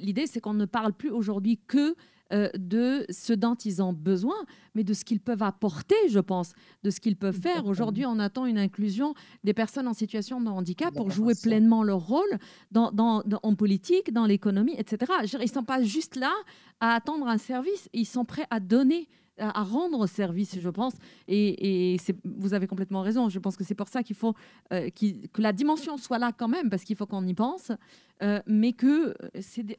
l'idée, c'est qu'on ne parle plus aujourd'hui que de ce dont ils ont besoin, mais de ce qu'ils peuvent apporter, je pense, de ce qu'ils peuvent faire. Aujourd'hui, on attend une inclusion des personnes en situation de handicap pour jouer pleinement leur rôle en politique, dans l'économie, etc. Ils ne sont pas juste là à attendre un service, ils sont prêts à donner à rendre service, je pense. Et vous avez complètement raison. Je pense que c'est pour ça qu'il faut que la dimension soit là quand même, parce qu'il faut qu'on y pense, mais que,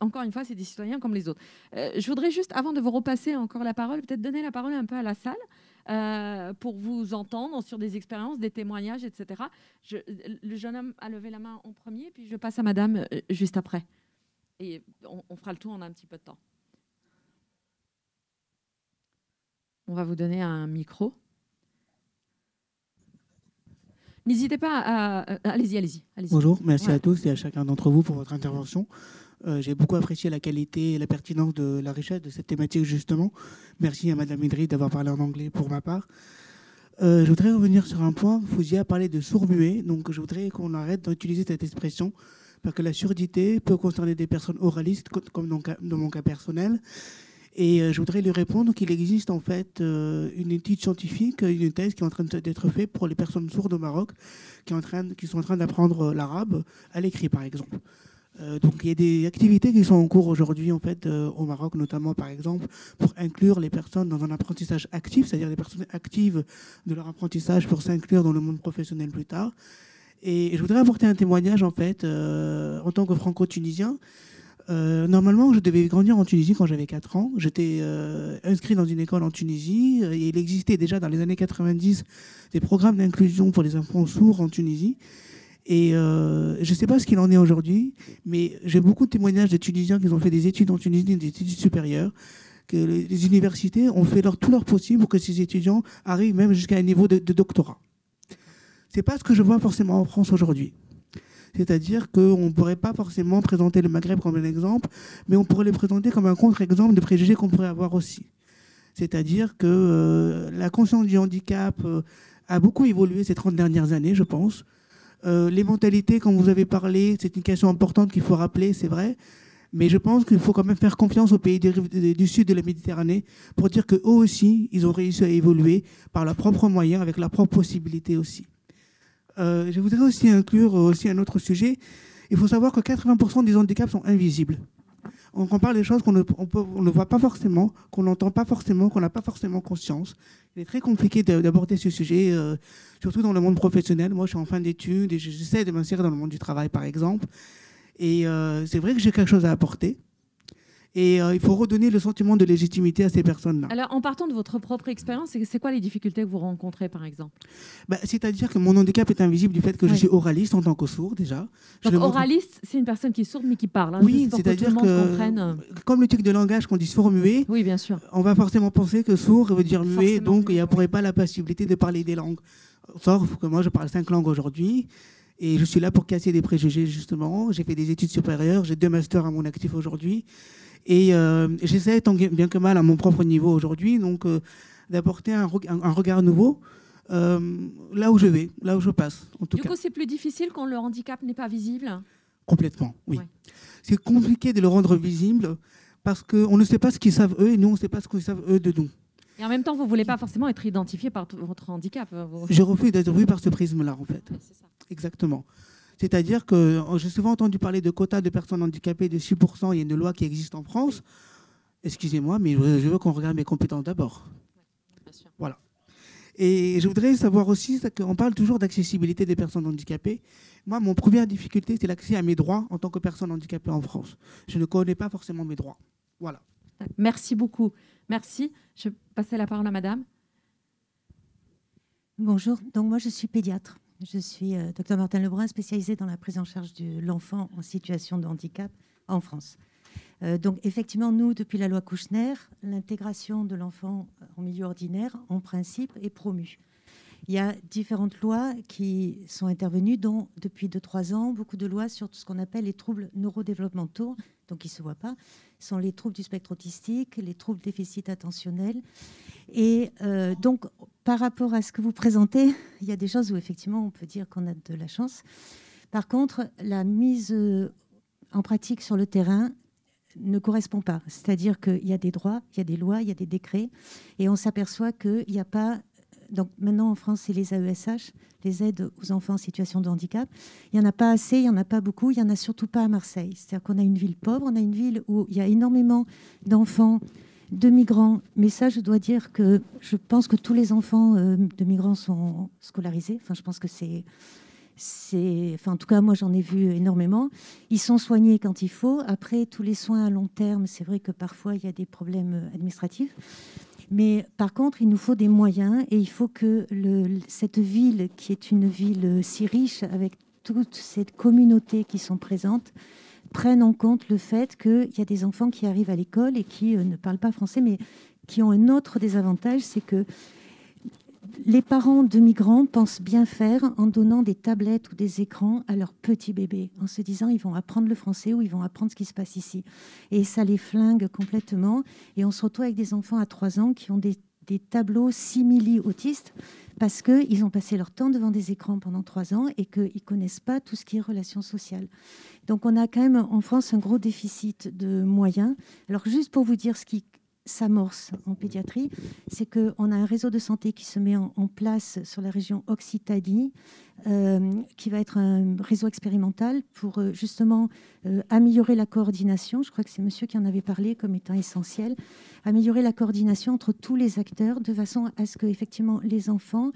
encore une fois, c'est des citoyens comme les autres. Je voudrais juste, avant de vous repasser encore la parole, peut-être donner la parole un peu à la salle pour vous entendre sur des expériences, des témoignages, etc. Le jeune homme a levé la main en premier, puis je passe à madame juste après. Et on fera le tour, on a un petit peu de temps. On va vous donner un micro. N'hésitez pas à... Allez-y. Bonjour, merci à tous et à chacun d'entre vous pour votre intervention. J'ai beaucoup apprécié la qualité et la pertinence de la richesse de cette thématique, justement. Merci à Madame Idriss d'avoir parlé en anglais pour ma part. Je voudrais revenir sur un point. Fouzier a parlé de sourds-muets, donc je voudrais qu'on arrête d'utiliser cette expression, parce que la surdité peut concerner des personnes oralistes, comme dans mon cas personnel. Et je voudrais lui répondre qu'il existe en fait une étude scientifique, une thèse qui est en train d'être faite pour les personnes sourdes au Maroc, qui sont en train d'apprendre l'arabe à l'écrit, par exemple. Donc il y a des activités qui sont en cours aujourd'hui en fait au Maroc, notamment par exemple pour inclure les personnes dans un apprentissage actif, c'est-à-dire les personnes actives de leur apprentissage pour s'inclure dans le monde professionnel plus tard. Et je voudrais apporter un témoignage en fait en tant que franco-tunisien. Normalement, je devais grandir en Tunisie quand j'avais 4 ans. J'étais inscrit dans une école en Tunisie. Et il existait déjà dans les années 90 des programmes d'inclusion pour les enfants sourds en Tunisie. Et je ne sais pas ce qu'il en est aujourd'hui, mais j'ai beaucoup de témoignages de Tunisiens qui ont fait des études en Tunisie, des études supérieures, que les universités ont fait tout leur possible pour que ces étudiants arrivent même jusqu'à un niveau de doctorat. Ce n'est pas ce que je vois forcément en France aujourd'hui. C'est-à-dire qu'on ne pourrait pas forcément présenter le Maghreb comme un exemple, mais on pourrait le présenter comme un contre-exemple de préjugés qu'on pourrait avoir aussi. C'est-à-dire que la conscience du handicap a beaucoup évolué ces 30 dernières années, je pense. Les mentalités, comme vous avez parlé, c'est une question importante qu'il faut rappeler, c'est vrai. Mais je pense qu'il faut quand même faire confiance aux pays du sud de la Méditerranée pour dire qu'eux aussi, ils ont réussi à évoluer par leurs propres moyens, avec leurs propres possibilités aussi. Je voudrais aussi inclure aussi un autre sujet. Il faut savoir que 80% des handicaps sont invisibles. On parle des choses qu'on ne voit pas forcément, qu'on n'entend pas forcément, qu'on n'a pas forcément conscience. Il est très compliqué d'aborder ce sujet, surtout dans le monde professionnel. Moi, je suis en fin d'études et j'essaie de m'insérer dans le monde du travail, par exemple. Et c'est vrai que j'ai quelque chose à apporter. Et il faut redonner le sentiment de légitimité à ces personnes-là. Alors, en partant de votre propre expérience, c'est quoi les difficultés que vous rencontrez, par exemple? C'est-à-dire que mon handicap est invisible du fait que je suis oraliste en tant que sourd, déjà. Donc, oraliste, c'est une personne qui est sourde, mais qui parle. Hein, oui, c'est-à-dire que, comme le truc de langage qu'on dit sourd-muet, oui, bien sûr, on va forcément penser que sourd veut dire muet, donc il n'y aurait pas la possibilité de parler des langues. Sauf que moi, je parle 5 langues aujourd'hui. Et je suis là pour casser des préjugés, justement. J'ai fait des études supérieures, j'ai 2 masters à mon actif aujourd'hui. Et j'essaie, tant bien que mal, à mon propre niveau aujourd'hui, donc d'apporter un regard nouveau là où je vais, là où je passe, en tout cas. Du coup, c'est plus difficile quand le handicap n'est pas visible? Complètement, oui. Ouais. C'est compliqué de le rendre visible parce qu'on ne sait pas ce qu'ils savent eux et nous, on ne sait pas ce qu'ils savent eux de nous. Et en même temps, vous ne voulez pas forcément être identifié par votre handicap. Je refuse d'être vu par ce prisme-là, en fait. Ouais, c'est ça. Exactement. C'est-à-dire que j'ai souvent entendu parler de quotas de personnes handicapées de 6%. Il y a une loi qui existe en France. Excusez-moi, mais je veux qu'on regarde mes compétences d'abord. Bien sûr. Voilà. Et je voudrais savoir aussi qu'on parle toujours d'accessibilité des personnes handicapées. Moi, mon première difficulté, c'est l'accès à mes droits en tant que personne handicapée en France. Je ne connais pas forcément mes droits. Voilà. Merci beaucoup. Merci. Je vais passer la parole à madame. Bonjour. Donc, moi, je suis pédiatre. Je suis Dr Martin Lebrun, spécialisée dans la prise en charge de l'enfant en situation de handicap en France. Donc effectivement, nous, depuis la loi Kouchner, l'intégration de l'enfant en milieu ordinaire, en principe, est promue. Il y a différentes lois qui sont intervenues, dont depuis 2-3 ans, beaucoup de lois sur tout ce qu'on appelle les troubles neurodéveloppementaux, donc qui ne se voient pas, sont les troubles du spectre autistique, les troubles déficit attentionnel. Et donc, par rapport à ce que vous présentez, il y a des choses où effectivement on peut dire qu'on a de la chance. Par contre, la mise en pratique sur le terrain ne correspond pas. C'est-à-dire qu'il y a des droits, il y a des lois, il y a des décrets, et on s'aperçoit qu'il n'y a pas... Donc maintenant en France, c'est les AESH, les aides aux enfants en situation de handicap. Il n'y en a pas assez, il n'y en a pas beaucoup, il n'y en a surtout pas à Marseille. C'est-à-dire qu'on a une ville pauvre, on a une ville où il y a énormément d'enfants de migrants. Mais ça, je dois dire que je pense que tous les enfants de migrants sont scolarisés. Enfin, je pense que enfin, en tout cas, moi, j'en ai vu énormément. Ils sont soignés quand il faut. Après, tous les soins à long terme, c'est vrai que parfois, il y a des problèmes administratifs. Mais par contre, il nous faut des moyens et il faut que cette ville, qui est une ville si riche, avec toutes ces communautés qui sont présentes, prennent en compte le fait qu'il y a des enfants qui arrivent à l'école et qui ne parlent pas français, mais qui ont un autre désavantage, c'est que les parents de migrants pensent bien faire en donnant des tablettes ou des écrans à leurs petits bébés, en se disant ils vont apprendre le français ou ils vont apprendre ce qui se passe ici. Et ça les flingue complètement. Et on se retrouve avec des enfants à 3 ans qui ont des tableaux simili-autistes parce qu'ils ont passé leur temps devant des écrans pendant 3 ans et qu'ils ne connaissent pas tout ce qui est relations sociales. Donc on a quand même en France un gros déficit de moyens. Alors juste pour vous dire ce qui s'amorce en pédiatrie, c'est qu'on a un réseau de santé qui se met en place sur la région Occitanie, qui va être un réseau expérimental pour justement améliorer la coordination. Je crois que c'est monsieur qui en avait parlé comme étant essentiel. Améliorer la coordination entre tous les acteurs de façon à ce que effectivement les enfants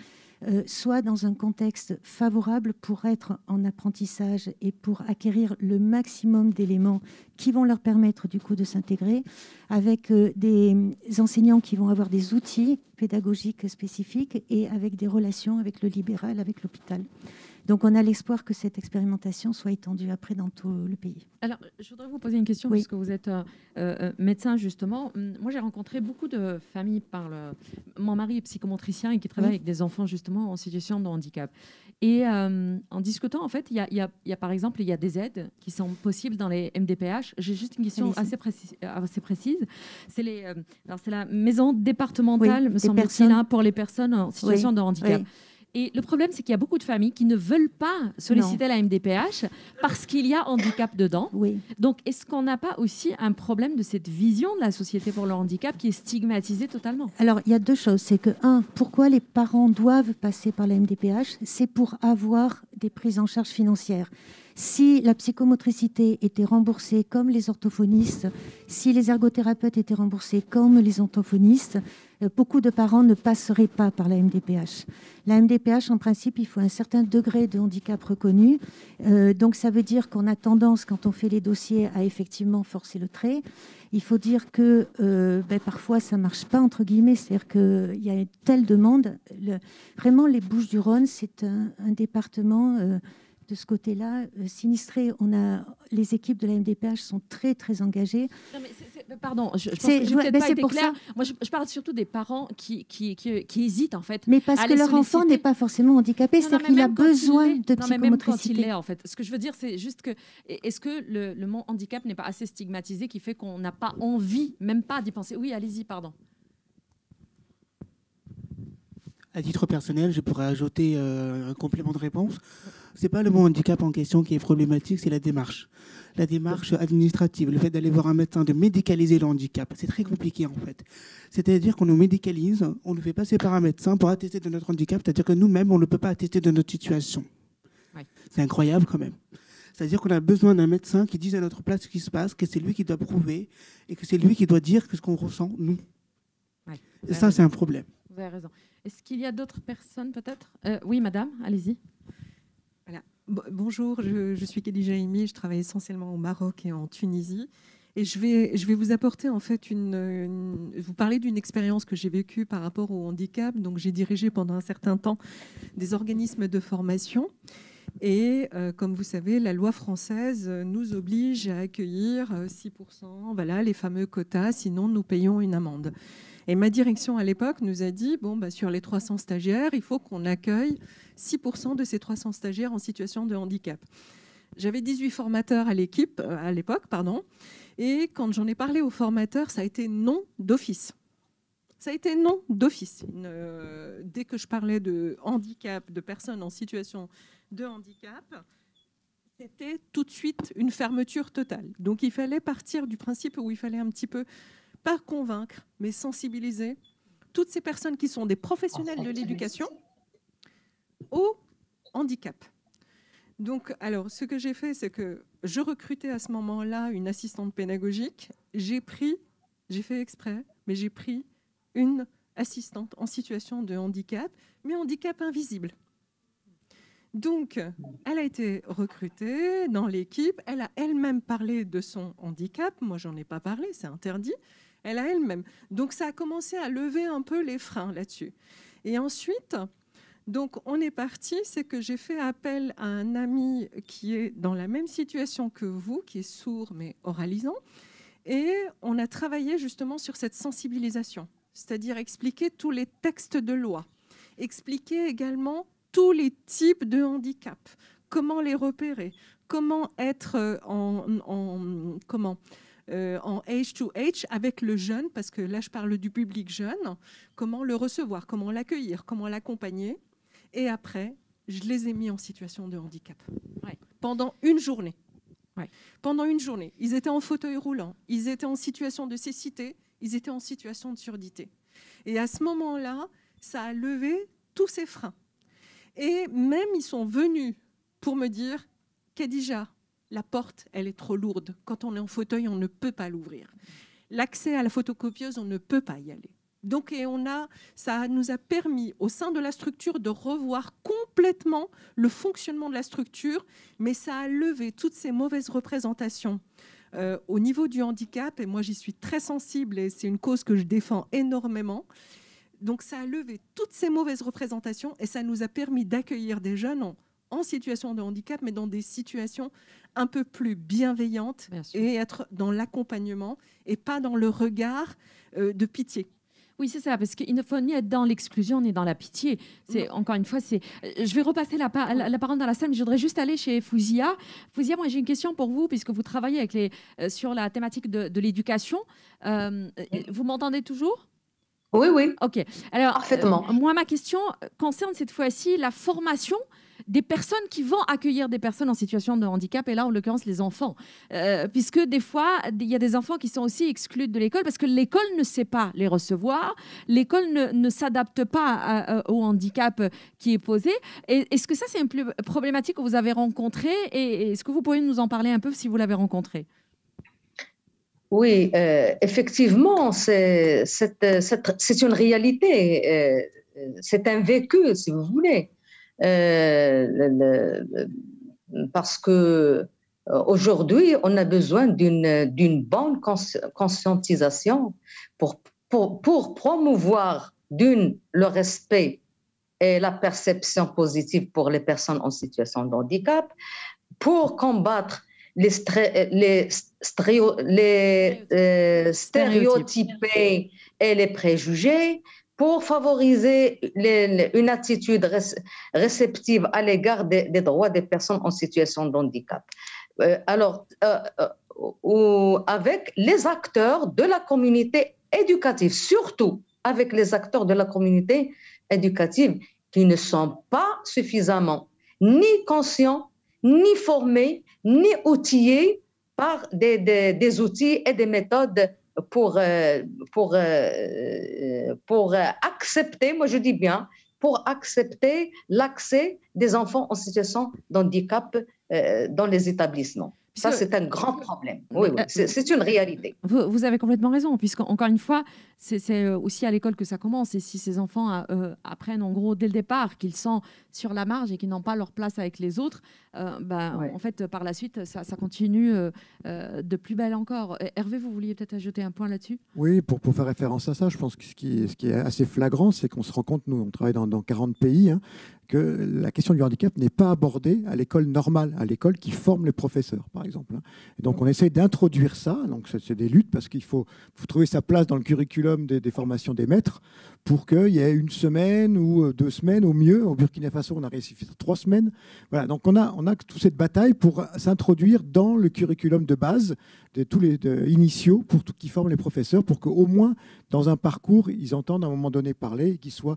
soient dans un contexte favorable pour être en apprentissage et pour acquérir le maximum d'éléments qui vont leur permettre du coup de s'intégrer, avec des enseignants qui vont avoir des outils pédagogiques spécifiques et avec des relations avec le libéral, avec l'hôpital. Donc on a l'espoir que cette expérimentation soit étendue après dans tout le pays. Alors, je voudrais vous poser une question, Oui. puisque vous êtes médecin, justement. Moi, j'ai rencontré beaucoup de familles Mon mari est psychomotricien et qui travaille avec des enfants, justement, en situation de handicap. Et en discutant, en fait, il y a, par exemple, il y a des aides qui sont possibles dans les MDPH. J'ai juste une question assez précise. C'est la maison départementale, me semble-t-il, pour les personnes en situation de handicap. Oui. Et le problème, c'est qu'il y a beaucoup de familles qui ne veulent pas solliciter la MDPH parce qu'il y a handicap dedans. Oui. Donc, est-ce qu'on n'a pas aussi un problème de cette vision de la société pour le handicap qui est stigmatisée totalement? Alors, il y a 2 choses. C'est que, 1, pourquoi les parents doivent passer par la MDPH? C'est pour avoir des prises en charge financières. Si la psychomotricité était remboursée comme les orthophonistes, si les ergothérapeutes étaient remboursés comme les orthophonistes, beaucoup de parents ne passeraient pas par la MDPH. La MDPH, en principe, il faut un certain degré de handicap reconnu. Donc, ça veut dire qu'on a tendance, quand on fait les dossiers, à effectivement forcer le trait. Il faut dire que parfois, ça ne marche pas, entre guillemets. C'est-à-dire qu'il y a une telle demande. Vraiment, les Bouches-du-Rhône, c'est un département... de ce côté-là, sinistré. Les équipes de la MDPH sont très, très engagées. Non, mais pardon, je pense que je n'ai peut-être pas été claire. Moi, je parle surtout des parents qui hésitent, en fait. Mais parce que leur enfant n'est pas forcément handicapé, c'est-à-dire qu'il a besoin de psychomotricité. Même quand il l'est, en fait. Ce que je veux dire, c'est juste que... Est-ce que le mot handicap n'est pas assez stigmatisé qui fait qu'on n'a pas envie, même pas d'y penser? Oui, allez-y, pardon. À titre personnel, je pourrais ajouter un complément de réponse. Ce n'est pas le mot handicap en question qui est problématique, c'est la démarche. La démarche administrative, le fait d'aller voir un médecin, de médicaliser le handicap, c'est très compliqué en fait. C'est-à-dire qu'on nous médicalise, on nous fait passer par un médecin pour attester de notre handicap, c'est-à-dire que nous-mêmes, on ne peut pas attester de notre situation. Oui. C'est incroyable quand même. C'est-à-dire qu'on a besoin d'un médecin qui dise à notre place ce qui se passe, que c'est lui qui doit prouver et que c'est lui qui doit dire ce qu'on ressent, nous. Oui. Et ça, c'est un problème. Vous avez raison. Est-ce qu'il y a d'autres personnes, peut-être? Oui, madame, allez-y. Voilà. Bonjour, je suis Khadija Imi, je travaille essentiellement au Maroc et en Tunisie. Et je vais vous apporter, en fait, vous parler d'une expérience que j'ai vécue par rapport au handicap. Donc, j'ai dirigé pendant un certain temps des organismes de formation. Et comme vous savez, la loi française nous oblige à accueillir 6%, voilà, les fameux quotas, sinon nous payons une amende. Et ma direction à l'époque nous a dit, sur les 300 stagiaires, il faut qu'on accueille 6% de ces 300 stagiaires en situation de handicap. J'avais 18 formateurs à l'équipe, à l'époque, pardon. Et quand j'en ai parlé aux formateurs, ça a été non d'office. Ça a été non d'office. Dès que je parlais de handicap, de personnes en situation de handicap, c'était tout de suite une fermeture totale. Donc il fallait partir du principe où il fallait un petit peu, pas convaincre, mais sensibiliser toutes ces personnes qui sont des professionnels de l'éducation au handicap. Donc, alors, ce que j'ai fait, c'est que je recrutais à ce moment-là une assistante pédagogique. J'ai fait exprès mais j'ai pris une assistante en situation de handicap, mais handicap invisible. Donc, elle a été recrutée dans l'équipe, elle a elle-même parlé de son handicap, moi j'en ai pas parlé, c'est interdit, elle a elle-même. Donc ça a commencé à lever un peu les freins là-dessus. Et ensuite, donc on est parti, c'est que j'ai fait appel à un ami qui est dans la même situation que vous, qui est sourd mais oralisant, et on a travaillé justement sur cette sensibilisation, c'est-à-dire expliquer tous les textes de loi, expliquer également tous les types de handicap, comment les repérer, comment être en age to age avec le jeune, parce que là je parle du public jeune, comment le recevoir, comment l'accueillir, comment l'accompagner. Et après, je les ai mis en situation de handicap. Ouais. Pendant une journée. Ouais. Pendant une journée. Ils étaient en fauteuil roulant, ils étaient en situation de cécité, ils étaient en situation de surdité. Et à ce moment-là, ça a levé tous ces freins. Et même, ils sont venus pour me dire « Khadija, la porte, elle est trop lourde. Quand on est en fauteuil, on ne peut pas l'ouvrir. L'accès à la photocopieuse, on ne peut pas y aller. » Donc, ça nous a permis, au sein de la structure, de revoir complètement le fonctionnement de la structure, mais ça a levé toutes ces mauvaises représentations au niveau du handicap. Et moi, j'y suis très sensible et c'est une cause que je défends énormément. Donc, ça a levé toutes ces mauvaises représentations et ça nous a permis d'accueillir des jeunes en situation de handicap, mais dans des situations un peu plus bienveillantes et être dans l'accompagnement et pas dans le regard de pitié. Oui, c'est ça, parce qu'il ne faut ni être dans l'exclusion ni dans la pitié. Encore une fois, je vais repasser la parole dans la salle, mais je voudrais juste aller chez Fouzia. Fouzia, moi j'ai une question pour vous, puisque vous travaillez sur la thématique de l'éducation. Vous m'entendez toujours ? Oui, oui. OK. Alors, parfaitement. Moi, ma question concerne cette fois-ci la formation des personnes qui vont accueillir des personnes en situation de handicap, et là, en l'occurrence, les enfants. Puisque des fois, il y a des enfants qui sont aussi exclus de l'école parce que l'école ne sait pas les recevoir, l'école ne s'adapte pas au handicap qui est posé. Est-ce que ça, c'est une problématique que vous avez rencontrée, et est-ce que vous pourriez nous en parler un peu si vous l'avez rencontrée ? Oui, effectivement, c'est une réalité, c'est un vécu, si vous voulez. Parce que aujourd'hui, on a besoin d'une bonne conscientisation pour promouvoir le respect et la perception positive pour les personnes en situation de handicap, pour combattre les stéréotypés et les préjugés, pour favoriser une attitude réceptive à l'égard des droits des personnes en situation de handicap. Avec les acteurs de la communauté éducative, surtout avec les acteurs de la communauté éducative qui ne sont pas suffisamment ni conscients, ni formés, ni outillés par des outils et des méthodes pour accepter, moi je dis bien, pour accepter l'accès des enfants en situation de handicap dans les établissements. Ça, c'est un grand problème. Oui, c'est une réalité. Vous avez complètement raison, puisqu'encore une fois, c'est aussi à l'école que ça commence. Et si ces enfants apprennent, en gros, dès le départ, qu'ils sont sur la marge et qu'ils n'ont pas leur place avec les autres, en fait, par la suite, ça continue de plus belle encore. Hervé, vous vouliez peut-être ajouter un point là-dessus ? Oui, pour faire référence à ça, je pense que ce qui est assez flagrant, c'est qu'on se rend compte, nous, on travaille dans 40 pays, que la question du handicap n'est pas abordée à l'école normale, à l'école qui forme les professeurs, par exemple. Et donc, on essaie d'introduire ça. Donc, c'est des luttes parce qu'il faut trouver sa place dans le curriculum des formations des maîtres pour qu'il y ait une semaine ou 2 semaines au mieux. Au Burkina Faso, on a réussi à faire 3 semaines. Voilà. Donc, on a toute cette bataille pour s'introduire dans le curriculum de base, tous les initiaux qui forment les professeurs, pour qu'au moins, dans un parcours, ils entendent à un moment donné parler et qu'ils soient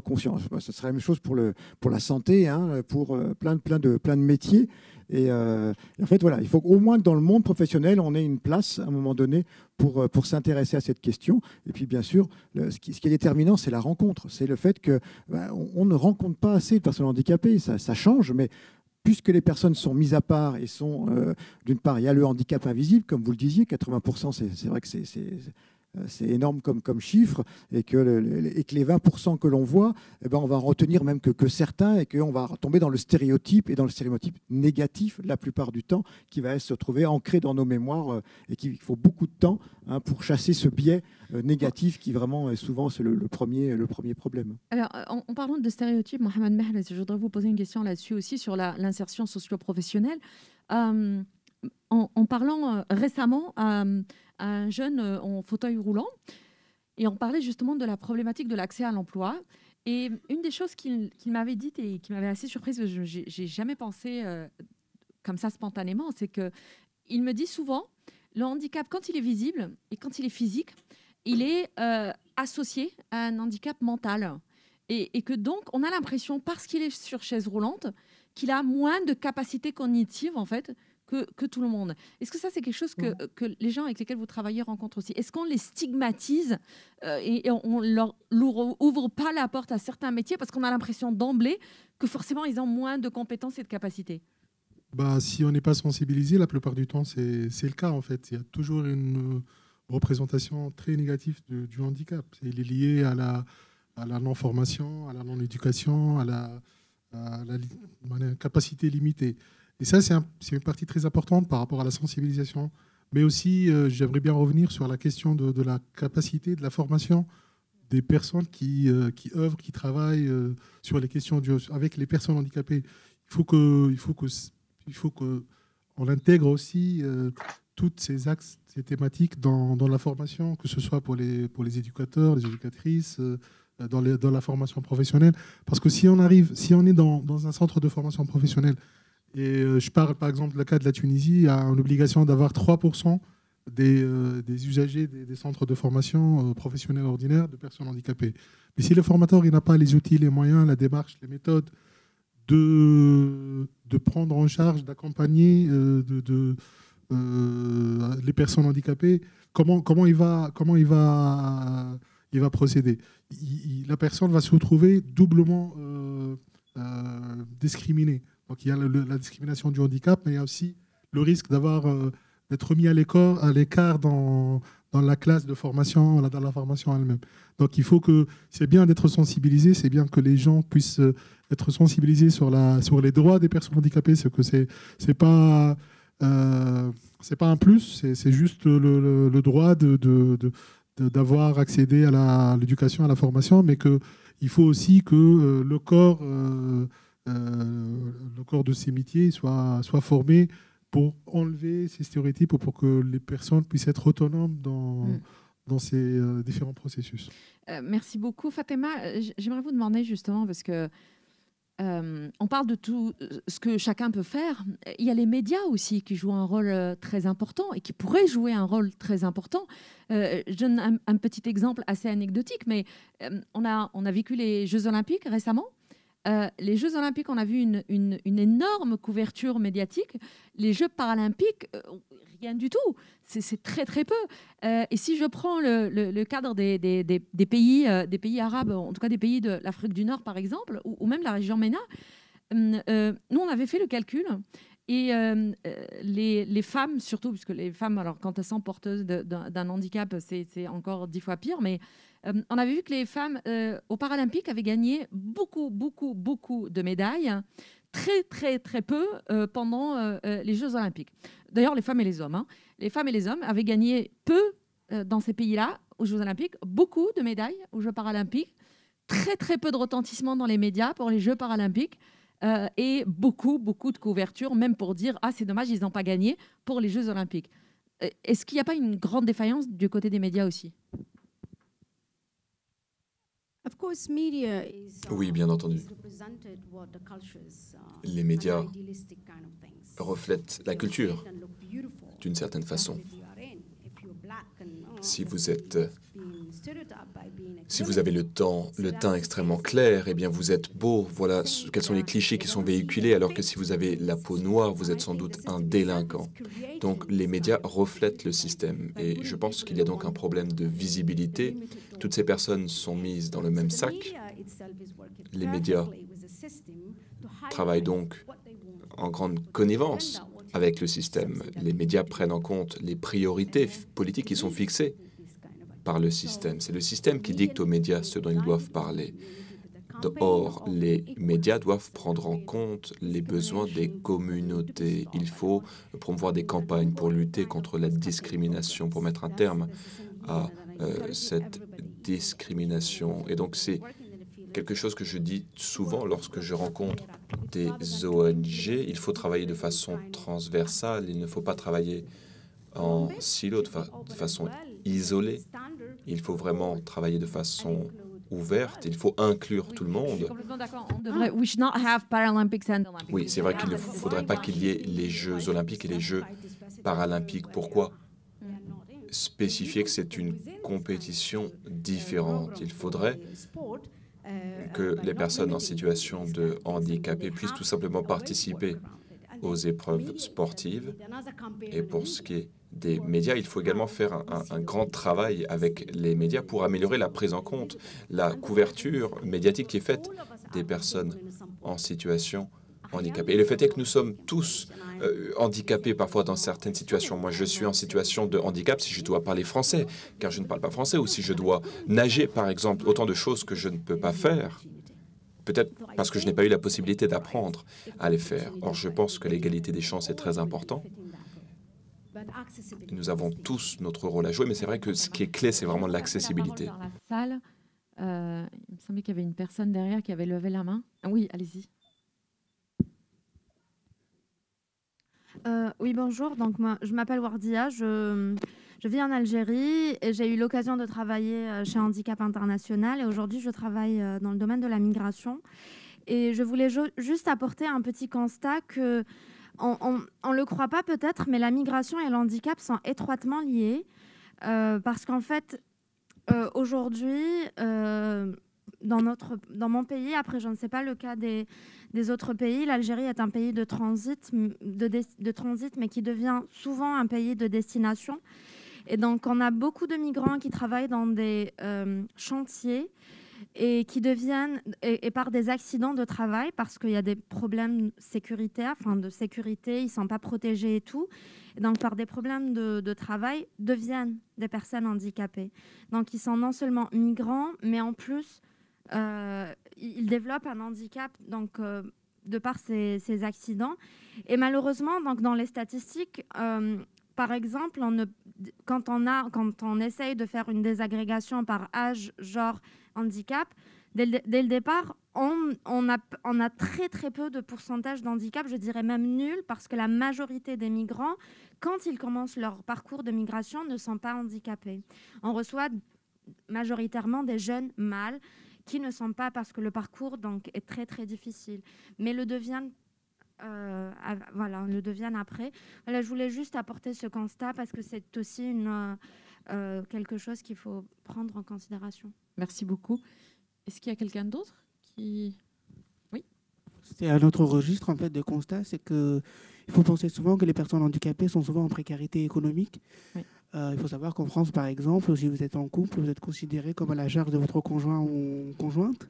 conscients. Ce serait la même chose pour la santé, pour plein de métiers. Et en fait, voilà, il faut qu'au moins que dans le monde professionnel, on ait une place à un moment donné pour s'intéresser à cette question. Et puis, bien sûr, ce qui est déterminant, c'est la rencontre. C'est le fait qu'on ne rencontre pas assez de personnes handicapées. Ça change, mais puisque les personnes sont mises à part et sont, d'une part, il y a le handicap invisible, comme vous le disiez, 80%, c'est vrai que c'est C'est énorme comme chiffre, et que les 20% que l'on voit, eh ben, on va en retenir même que certains, et qu'on va tomber dans le stéréotype, et dans le stéréotype négatif la plupart du temps, qui va se trouver ancré dans nos mémoires, et qu'il faut beaucoup de temps pour chasser ce biais négatif qui vraiment est souvent le premier problème. Alors, en parlant de stéréotypes, Mohamed Mehrez, je voudrais vous poser une question là-dessus aussi, sur l'insertion socio-professionnelle. En parlant récemment à un jeune en fauteuil roulant, et on parlait justement de la problématique de l'accès à l'emploi. Et une des choses qu'il m'avait dites et qui m'avait assez surprise, je n'ai jamais pensé comme ça spontanément, c'est qu'il me dit souvent, le handicap, quand il est visible et quand il est physique, il est associé à un handicap mental. Et que donc, on a l'impression, parce qu'il est sur chaise roulante, qu'il a moins de capacité cognitive, en fait, que tout le monde. Est-ce que ça, c'est quelque chose que les gens avec lesquels vous travaillez rencontrent aussi? Est-ce qu'on les stigmatise et on leur ouvre pas la porte à certains métiers parce qu'on a l'impression d'emblée que forcément, ils ont moins de compétences et de capacités? Si on n'est pas sensibilisé, la plupart du temps, c'est le cas, en fait. Il y a toujours une représentation très négative du handicap. Il est lié à la non-formation, à la non-éducation, à la capacité limitée. Et ça, c'est une partie très importante par rapport à la sensibilisation. Mais aussi, j'aimerais bien revenir sur la question de la capacité, de la formation des personnes qui œuvrent, qui travaillent sur les questions avec les personnes handicapées. Il faut qu'on intègre aussi toutes ces axes, ces thématiques dans la formation, que ce soit pour les éducateurs, les éducatrices, dans la formation professionnelle. Parce que si on est dans un centre de formation professionnelle, et je parle par exemple le cas de la Tunisie, il y a une obligation d'avoir 3% des usagers des centres de formation professionnelle ordinaire de personnes handicapées. Mais si le formateur n'a pas les outils, les moyens, la démarche, les méthodes de prendre en charge, d'accompagner les personnes handicapées, comment il va procéder? La personne va se retrouver doublement discriminée. Donc il y a la discrimination du handicap, mais il y a aussi le risque d'être mis à l'écart dans la classe de formation, dans la formation elle-même. Donc c'est bien d'être sensibilisé, c'est bien que les gens puissent être sensibilisés sur les droits des personnes handicapées, c'est que c'est pas un plus, c'est juste le droit d'avoir accédé à l'éducation, à la formation, mais qu'il faut aussi que le corps de ces métiers soit formé pour enlever ces stéréotypes, pour que les personnes puissent être autonomes dans ces différents processus. Merci beaucoup. Fatima, j'aimerais vous demander justement, parce que on parle de tout ce que chacun peut faire. Il y a les médias aussi qui jouent un rôle très important et qui pourraient jouer un rôle très important. Je donne un petit exemple assez anecdotique, mais on a vécu les Jeux Olympiques récemment. Les Jeux Olympiques, on a vu une énorme couverture médiatique. Les Jeux Paralympiques, rien du tout. C'est très, très peu. Et si je prends le cadre des pays arabes, en tout cas des pays de l'Afrique du Nord, par exemple, ou même la région MENA, nous, on avait fait le calcul. Et les femmes, surtout, puisque les femmes, alors, quand elles sont porteuses d'un handicap, c'est encore 10 fois pire, mais on avait vu que les femmes aux Paralympiques avaient gagné beaucoup, beaucoup, beaucoup de médailles, très, très, très peu pendant les Jeux Olympiques. D'ailleurs, les femmes et les hommes. Les femmes et les hommes avaient gagné peu dans ces pays-là, aux Jeux Olympiques, beaucoup de médailles aux Jeux Paralympiques, très, très peu de retentissement dans les médias pour les Jeux Paralympiques, et beaucoup, beaucoup de couverture, même pour dire « Ah, c'est dommage, ils n'ont pas gagné pour les Jeux Olympiques ». Est-ce qu'il n'y a pas une grande défaillance du côté des médias aussi ? Oui, bien entendu. Les médias reflètent la culture d'une certaine façon. Si vous avez le teint extrêmement clair, eh bien vous êtes beau. Voilà quels sont les clichés qui sont véhiculés, alors que si vous avez la peau noire, vous êtes sans doute un délinquant. Donc les médias reflètent le système. Et je pense qu'il y a donc un problème de visibilité. Toutes ces personnes sont mises dans le même sac. Les médias travaillent donc en grande connivence avec le système. Les médias prennent en compte les priorités politiques qui sont fixées. par le système. C'est le système qui dicte aux médias ce dont ils doivent parler. Or, les médias doivent prendre en compte les besoins des communautés. Il faut promouvoir des campagnes pour lutter contre la discrimination, pour mettre un terme à cette discrimination. Et donc, c'est quelque chose que je dis souvent lorsque je rencontre des ONG. Il faut travailler de façon transversale. Il ne faut pas travailler en silo, de façon isolée. Il faut vraiment travailler de façon ouverte. Il faut inclure tout le monde. Je suis complètement d'accord. We should not have Paralympics and Olympics. Oui, c'est vrai qu'il ne faudrait pas qu'il y ait les Jeux olympiques et les Jeux paralympiques. Pourquoi spécifier que c'est une compétition différente? Il faudrait que les personnes en situation de handicap puissent tout simplement participer aux épreuves sportives. Et pour ce qui est des médias, il faut également faire un grand travail avec les médias pour améliorer la prise en compte, la couverture médiatique qui est faite des personnes en situation handicapée. Et le fait est que nous sommes tous handicapés parfois dans certaines situations. Moi, je suis en situation de handicap si je dois parler français, car je ne parle pas français, ou si je dois nager, par exemple, autant de choses que je ne peux pas faire. Peut-être parce que je n'ai pas eu la possibilité d'apprendre à les faire. Or, je pense que l'égalité des chances est très important. Nous avons tous notre rôle à jouer, mais c'est vrai que ce qui est clé, c'est vraiment l'accessibilité. Dans la salle, il me semblait qu'il y avait une personne derrière qui avait levé la main. Ah oui, allez-y. Oui, bonjour. Donc, moi, je m'appelle Wardia. Je vis en Algérie et j'ai eu l'occasion de travailler chez Handicap International. Et aujourd'hui, je travaille dans le domaine de la migration. Et je voulais juste apporter un petit constat que on ne le croit pas peut-être, mais la migration et le handicap sont étroitement liés. Parce qu'en fait, aujourd'hui, dans mon pays, après je ne sais pas le cas des autres pays, l'Algérie est un pays de transit, mais qui devient souvent un pays de destination. Et donc on a beaucoup de migrants qui travaillent dans des chantiers et qui deviennent, et par des accidents de travail, parce qu'il y a des problèmes sécuritaires, enfin de sécurité, ils ne sont pas protégés et tout. Et donc par des problèmes de travail, deviennent des personnes handicapées. Donc ils sont non seulement migrants, mais en plus, ils développent un handicap donc, de par ces accidents. Et malheureusement, donc, dans les statistiques, par exemple, quand on essaye de faire une désagrégation par âge, genre, handicap, dès le départ, on a très très peu de pourcentage d'handicap, je dirais même nul, parce que la majorité des migrants, quand ils commencent leur parcours de migration, ne sont pas handicapés. On reçoit majoritairement des jeunes mâles qui ne sont pas, parce que le parcours donc, est très très difficile, mais le deviennent après. Voilà, je voulais juste apporter ce constat parce que c'est aussi quelque chose qu'il faut prendre en considération. Merci beaucoup. Est-ce qu'il y a quelqu'un d'autre qui... Oui. C'est un autre registre en fait de constat, c'est que il faut penser souvent que les personnes handicapées sont souvent en précarité économique. Oui. Il faut savoir qu'en France, par exemple, si vous êtes en couple, vous êtes considéré comme à la charge de votre conjoint ou conjointe.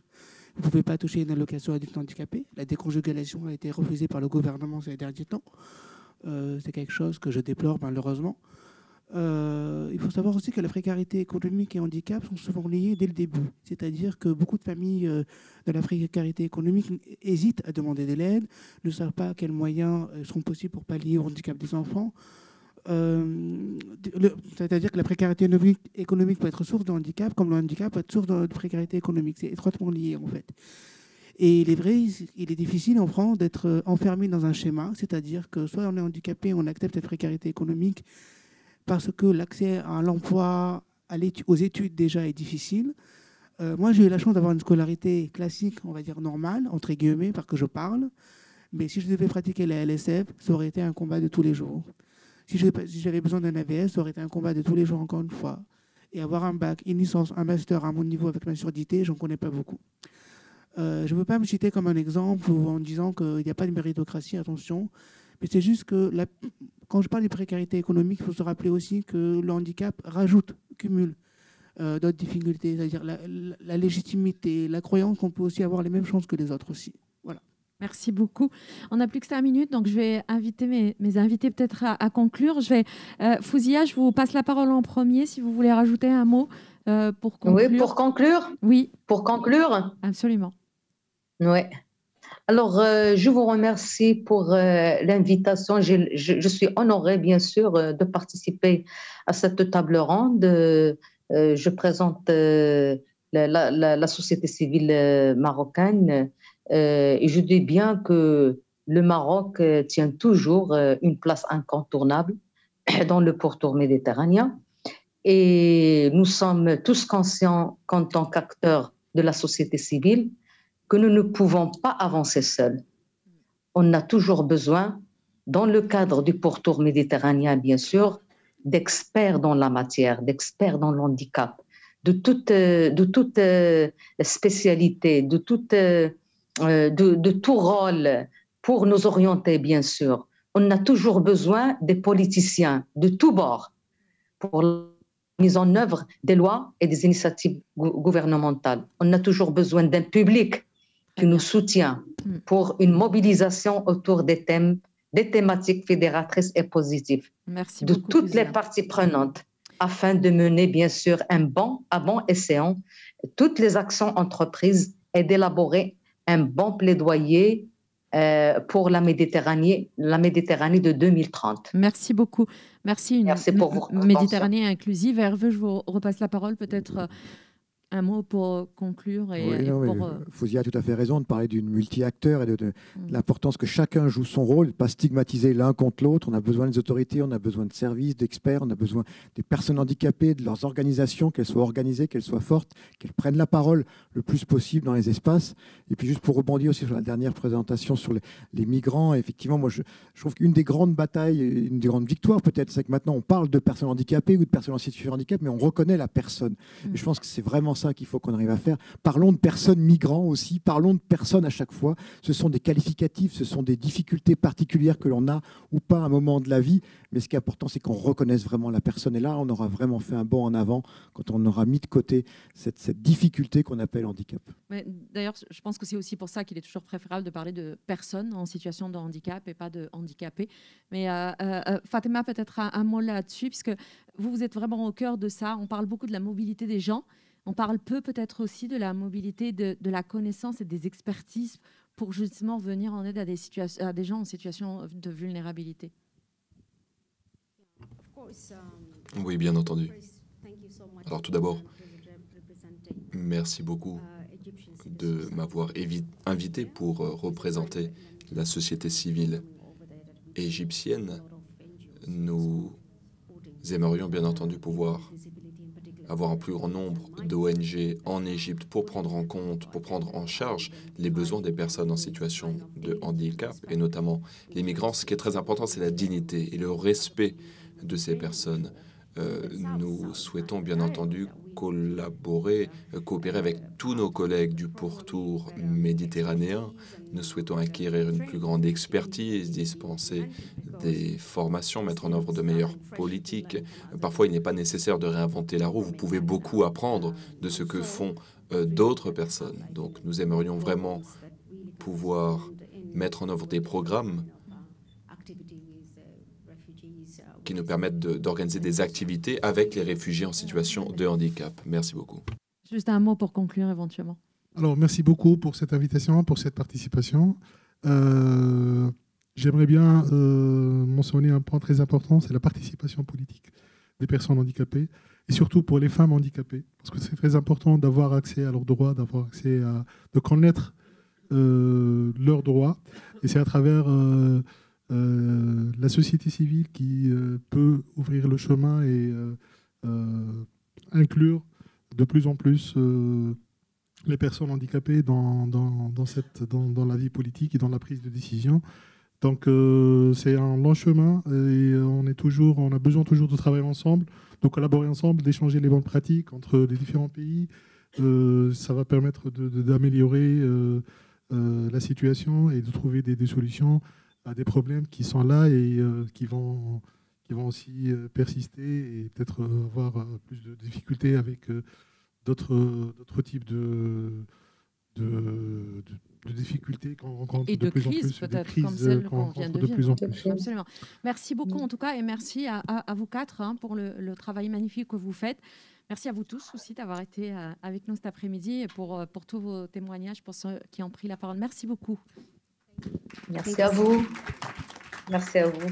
Vous ne pouvez pas toucher une allocation adulte handicapé. La déconjugalisation a été refusée par le gouvernement ces derniers temps. C'est quelque chose que je déplore malheureusement. Il faut savoir aussi que la précarité économique et handicap sont souvent liés dès le début. C'est-à-dire que beaucoup de familles de la précarité économique hésitent à demander de l'aide, ne savent pas quels moyens seront possibles pour pallier au handicap des enfants. C'est-à-dire que la précarité économique peut être source de handicap, comme le handicap peut être source de précarité économique. C'est étroitement lié, en fait. Et il est vrai, il est difficile en France d'être enfermé dans un schéma, c'est-à-dire que soit on est handicapé, on accepte cette précarité économique parce que l'accès à l'emploi, aux études déjà est difficile. Moi, j'ai eu la chance d'avoir une scolarité classique, on va dire normale, entre guillemets, parce que je parle. Mais si je devais pratiquer la LSF, ça aurait été un combat de tous les jours. Si j'avais besoin d'un AVS, ça aurait été un combat de tous les jours, encore une fois. Et avoir un bac, une licence, un master à mon niveau avec ma surdité, j'en connais pas beaucoup. Je ne veux pas me citer comme un exemple en disant qu'il n'y a pas de méritocratie, attention. Mais c'est juste que quand je parle de précarité économique, il faut se rappeler aussi que le handicap cumule d'autres difficultés, c'est-à-dire la légitimité, la croyance qu'on peut aussi avoir les mêmes chances que les autres aussi. Voilà. Merci beaucoup. On n'a plus que 5 minutes, donc je vais inviter mes invités peut-être à conclure. Fouzia, je vous passe la parole en premier si vous voulez rajouter un mot pour conclure. Oui, pour conclure. Oui. Pour conclure. Absolument. Oui. Alors, je vous remercie pour l'invitation. Je suis honorée, bien sûr, de participer à cette table ronde. Je présente la société civile marocaine et je dis bien que le Maroc tient toujours une place incontournable dans le pourtour méditerranéen. Et nous sommes tous conscients qu'en tant qu'acteurs de la société civile, que nous ne pouvons pas avancer seuls. On a toujours besoin, dans le cadre du pourtour méditerranéen, bien sûr, d'experts dans la matière, d'experts dans l'handicap, de toute spécialité, de tout rôle pour nous orienter, bien sûr. On a toujours besoin des politiciens de tous bords pour la mise en œuvre des lois et des initiatives gouvernementales. On a toujours besoin d'un public qui nous soutient pour une mobilisation autour des thématiques fédératrices et positives de toutes les parties prenantes afin de mener, bien sûr, à bon escient toutes les actions entreprises et d'élaborer un bon plaidoyer pour la Méditerranée de 2030. Merci beaucoup. Merci pour votre Méditerranée inclusive. Hervé, je vous repasse la parole peut-être. Un mot pour conclure. Fouzia a tout à fait raison de parler d'une multi-acteur et de l'importance que chacun joue son rôle, de ne pas stigmatiser l'un contre l'autre. On a besoin des autorités, on a besoin de services, d'experts, on a besoin des personnes handicapées, de leurs organisations, qu'elles soient organisées, qu'elles soient fortes, qu'elles prennent la parole le plus possible dans les espaces. Et puis juste pour rebondir aussi sur la dernière présentation sur les migrants, effectivement, moi je trouve qu'une des grandes batailles, une des grandes victoires peut-être, c'est que maintenant on parle de personnes handicapées ou de personnes en situation de handicap, mais on reconnaît la personne. Et je pense que c'est vraiment ça qu'il faut qu'on arrive à faire. Parlons de personnes migrants aussi, parlons de personnes à chaque fois. Ce sont des qualificatifs, ce sont des difficultés particulières que l'on a ou pas à un moment de la vie, mais ce qui est important, c'est qu'on reconnaisse vraiment la personne. Et là, on aura vraiment fait un bond en avant quand on aura mis de côté cette difficulté qu'on appelle handicap. D'ailleurs, je pense que c'est aussi pour ça qu'il est toujours préférable de parler de personnes en situation de handicap et pas de handicapés. Mais Fatima, peut-être un mot là-dessus, puisque vous êtes vraiment au cœur de ça. On parle beaucoup de la mobilité des gens. On parle peu peut-être aussi de la mobilité, de la connaissance et des expertises pour justement venir en aide à des gens en situation de vulnérabilité. Oui, bien entendu. Alors tout d'abord, merci beaucoup de m'avoir invité pour représenter la société civile égyptienne. Nous aimerions bien entendu pouvoir avoir un plus grand nombre d'ONG en Égypte pour prendre en compte, pour prendre en charge les besoins des personnes en situation de handicap, et notamment les migrants. Ce qui est très important, c'est la dignité et le respect de ces personnes. Nous souhaitons bien entendu coopérer avec tous nos collègues du pourtour méditerranéen. Nous souhaitons acquérir une plus grande expertise, dispenser des formations, mettre en œuvre de meilleures politiques. Parfois, il n'est pas nécessaire de réinventer la roue. Vous pouvez beaucoup apprendre de ce que font d'autres personnes. Donc, nous aimerions vraiment pouvoir mettre en œuvre des programmes qui nous permettent d'organiser des activités avec les réfugiés en situation de handicap. Merci beaucoup. Juste un mot pour conclure éventuellement. Alors, merci beaucoup pour cette invitation, pour cette participation. J'aimerais bien mentionner un point très important, c'est la participation politique des personnes handicapées, et surtout pour les femmes handicapées, parce que c'est très important d'avoir accès à leurs droits, de connaître leurs droits, et c'est à travers la société civile qui peut ouvrir le chemin et inclure de plus en plus les personnes handicapées dans la vie politique et dans la prise de décision. Donc c'est un long chemin et on a besoin toujours de travailler ensemble, de collaborer ensemble, d'échanger les bonnes pratiques entre les différents pays. Ça va permettre d'améliorer la situation et de trouver des solutions à des problèmes qui sont là et qui vont aussi persister et peut-être avoir plus de difficultés avec d'autres types difficultés qu'on rencontre et de plus en crises, plus, peut-être, comme celle qu'on vient de plus en vivre. plus. Absolument. Merci beaucoup, en tout cas, et merci à vous quatre pour le travail magnifique que vous faites. Merci à vous tous aussi d'avoir été avec nous cet après-midi et pour tous vos témoignages, pour ceux qui ont pris la parole. Merci beaucoup. Merci à vous. Merci à vous.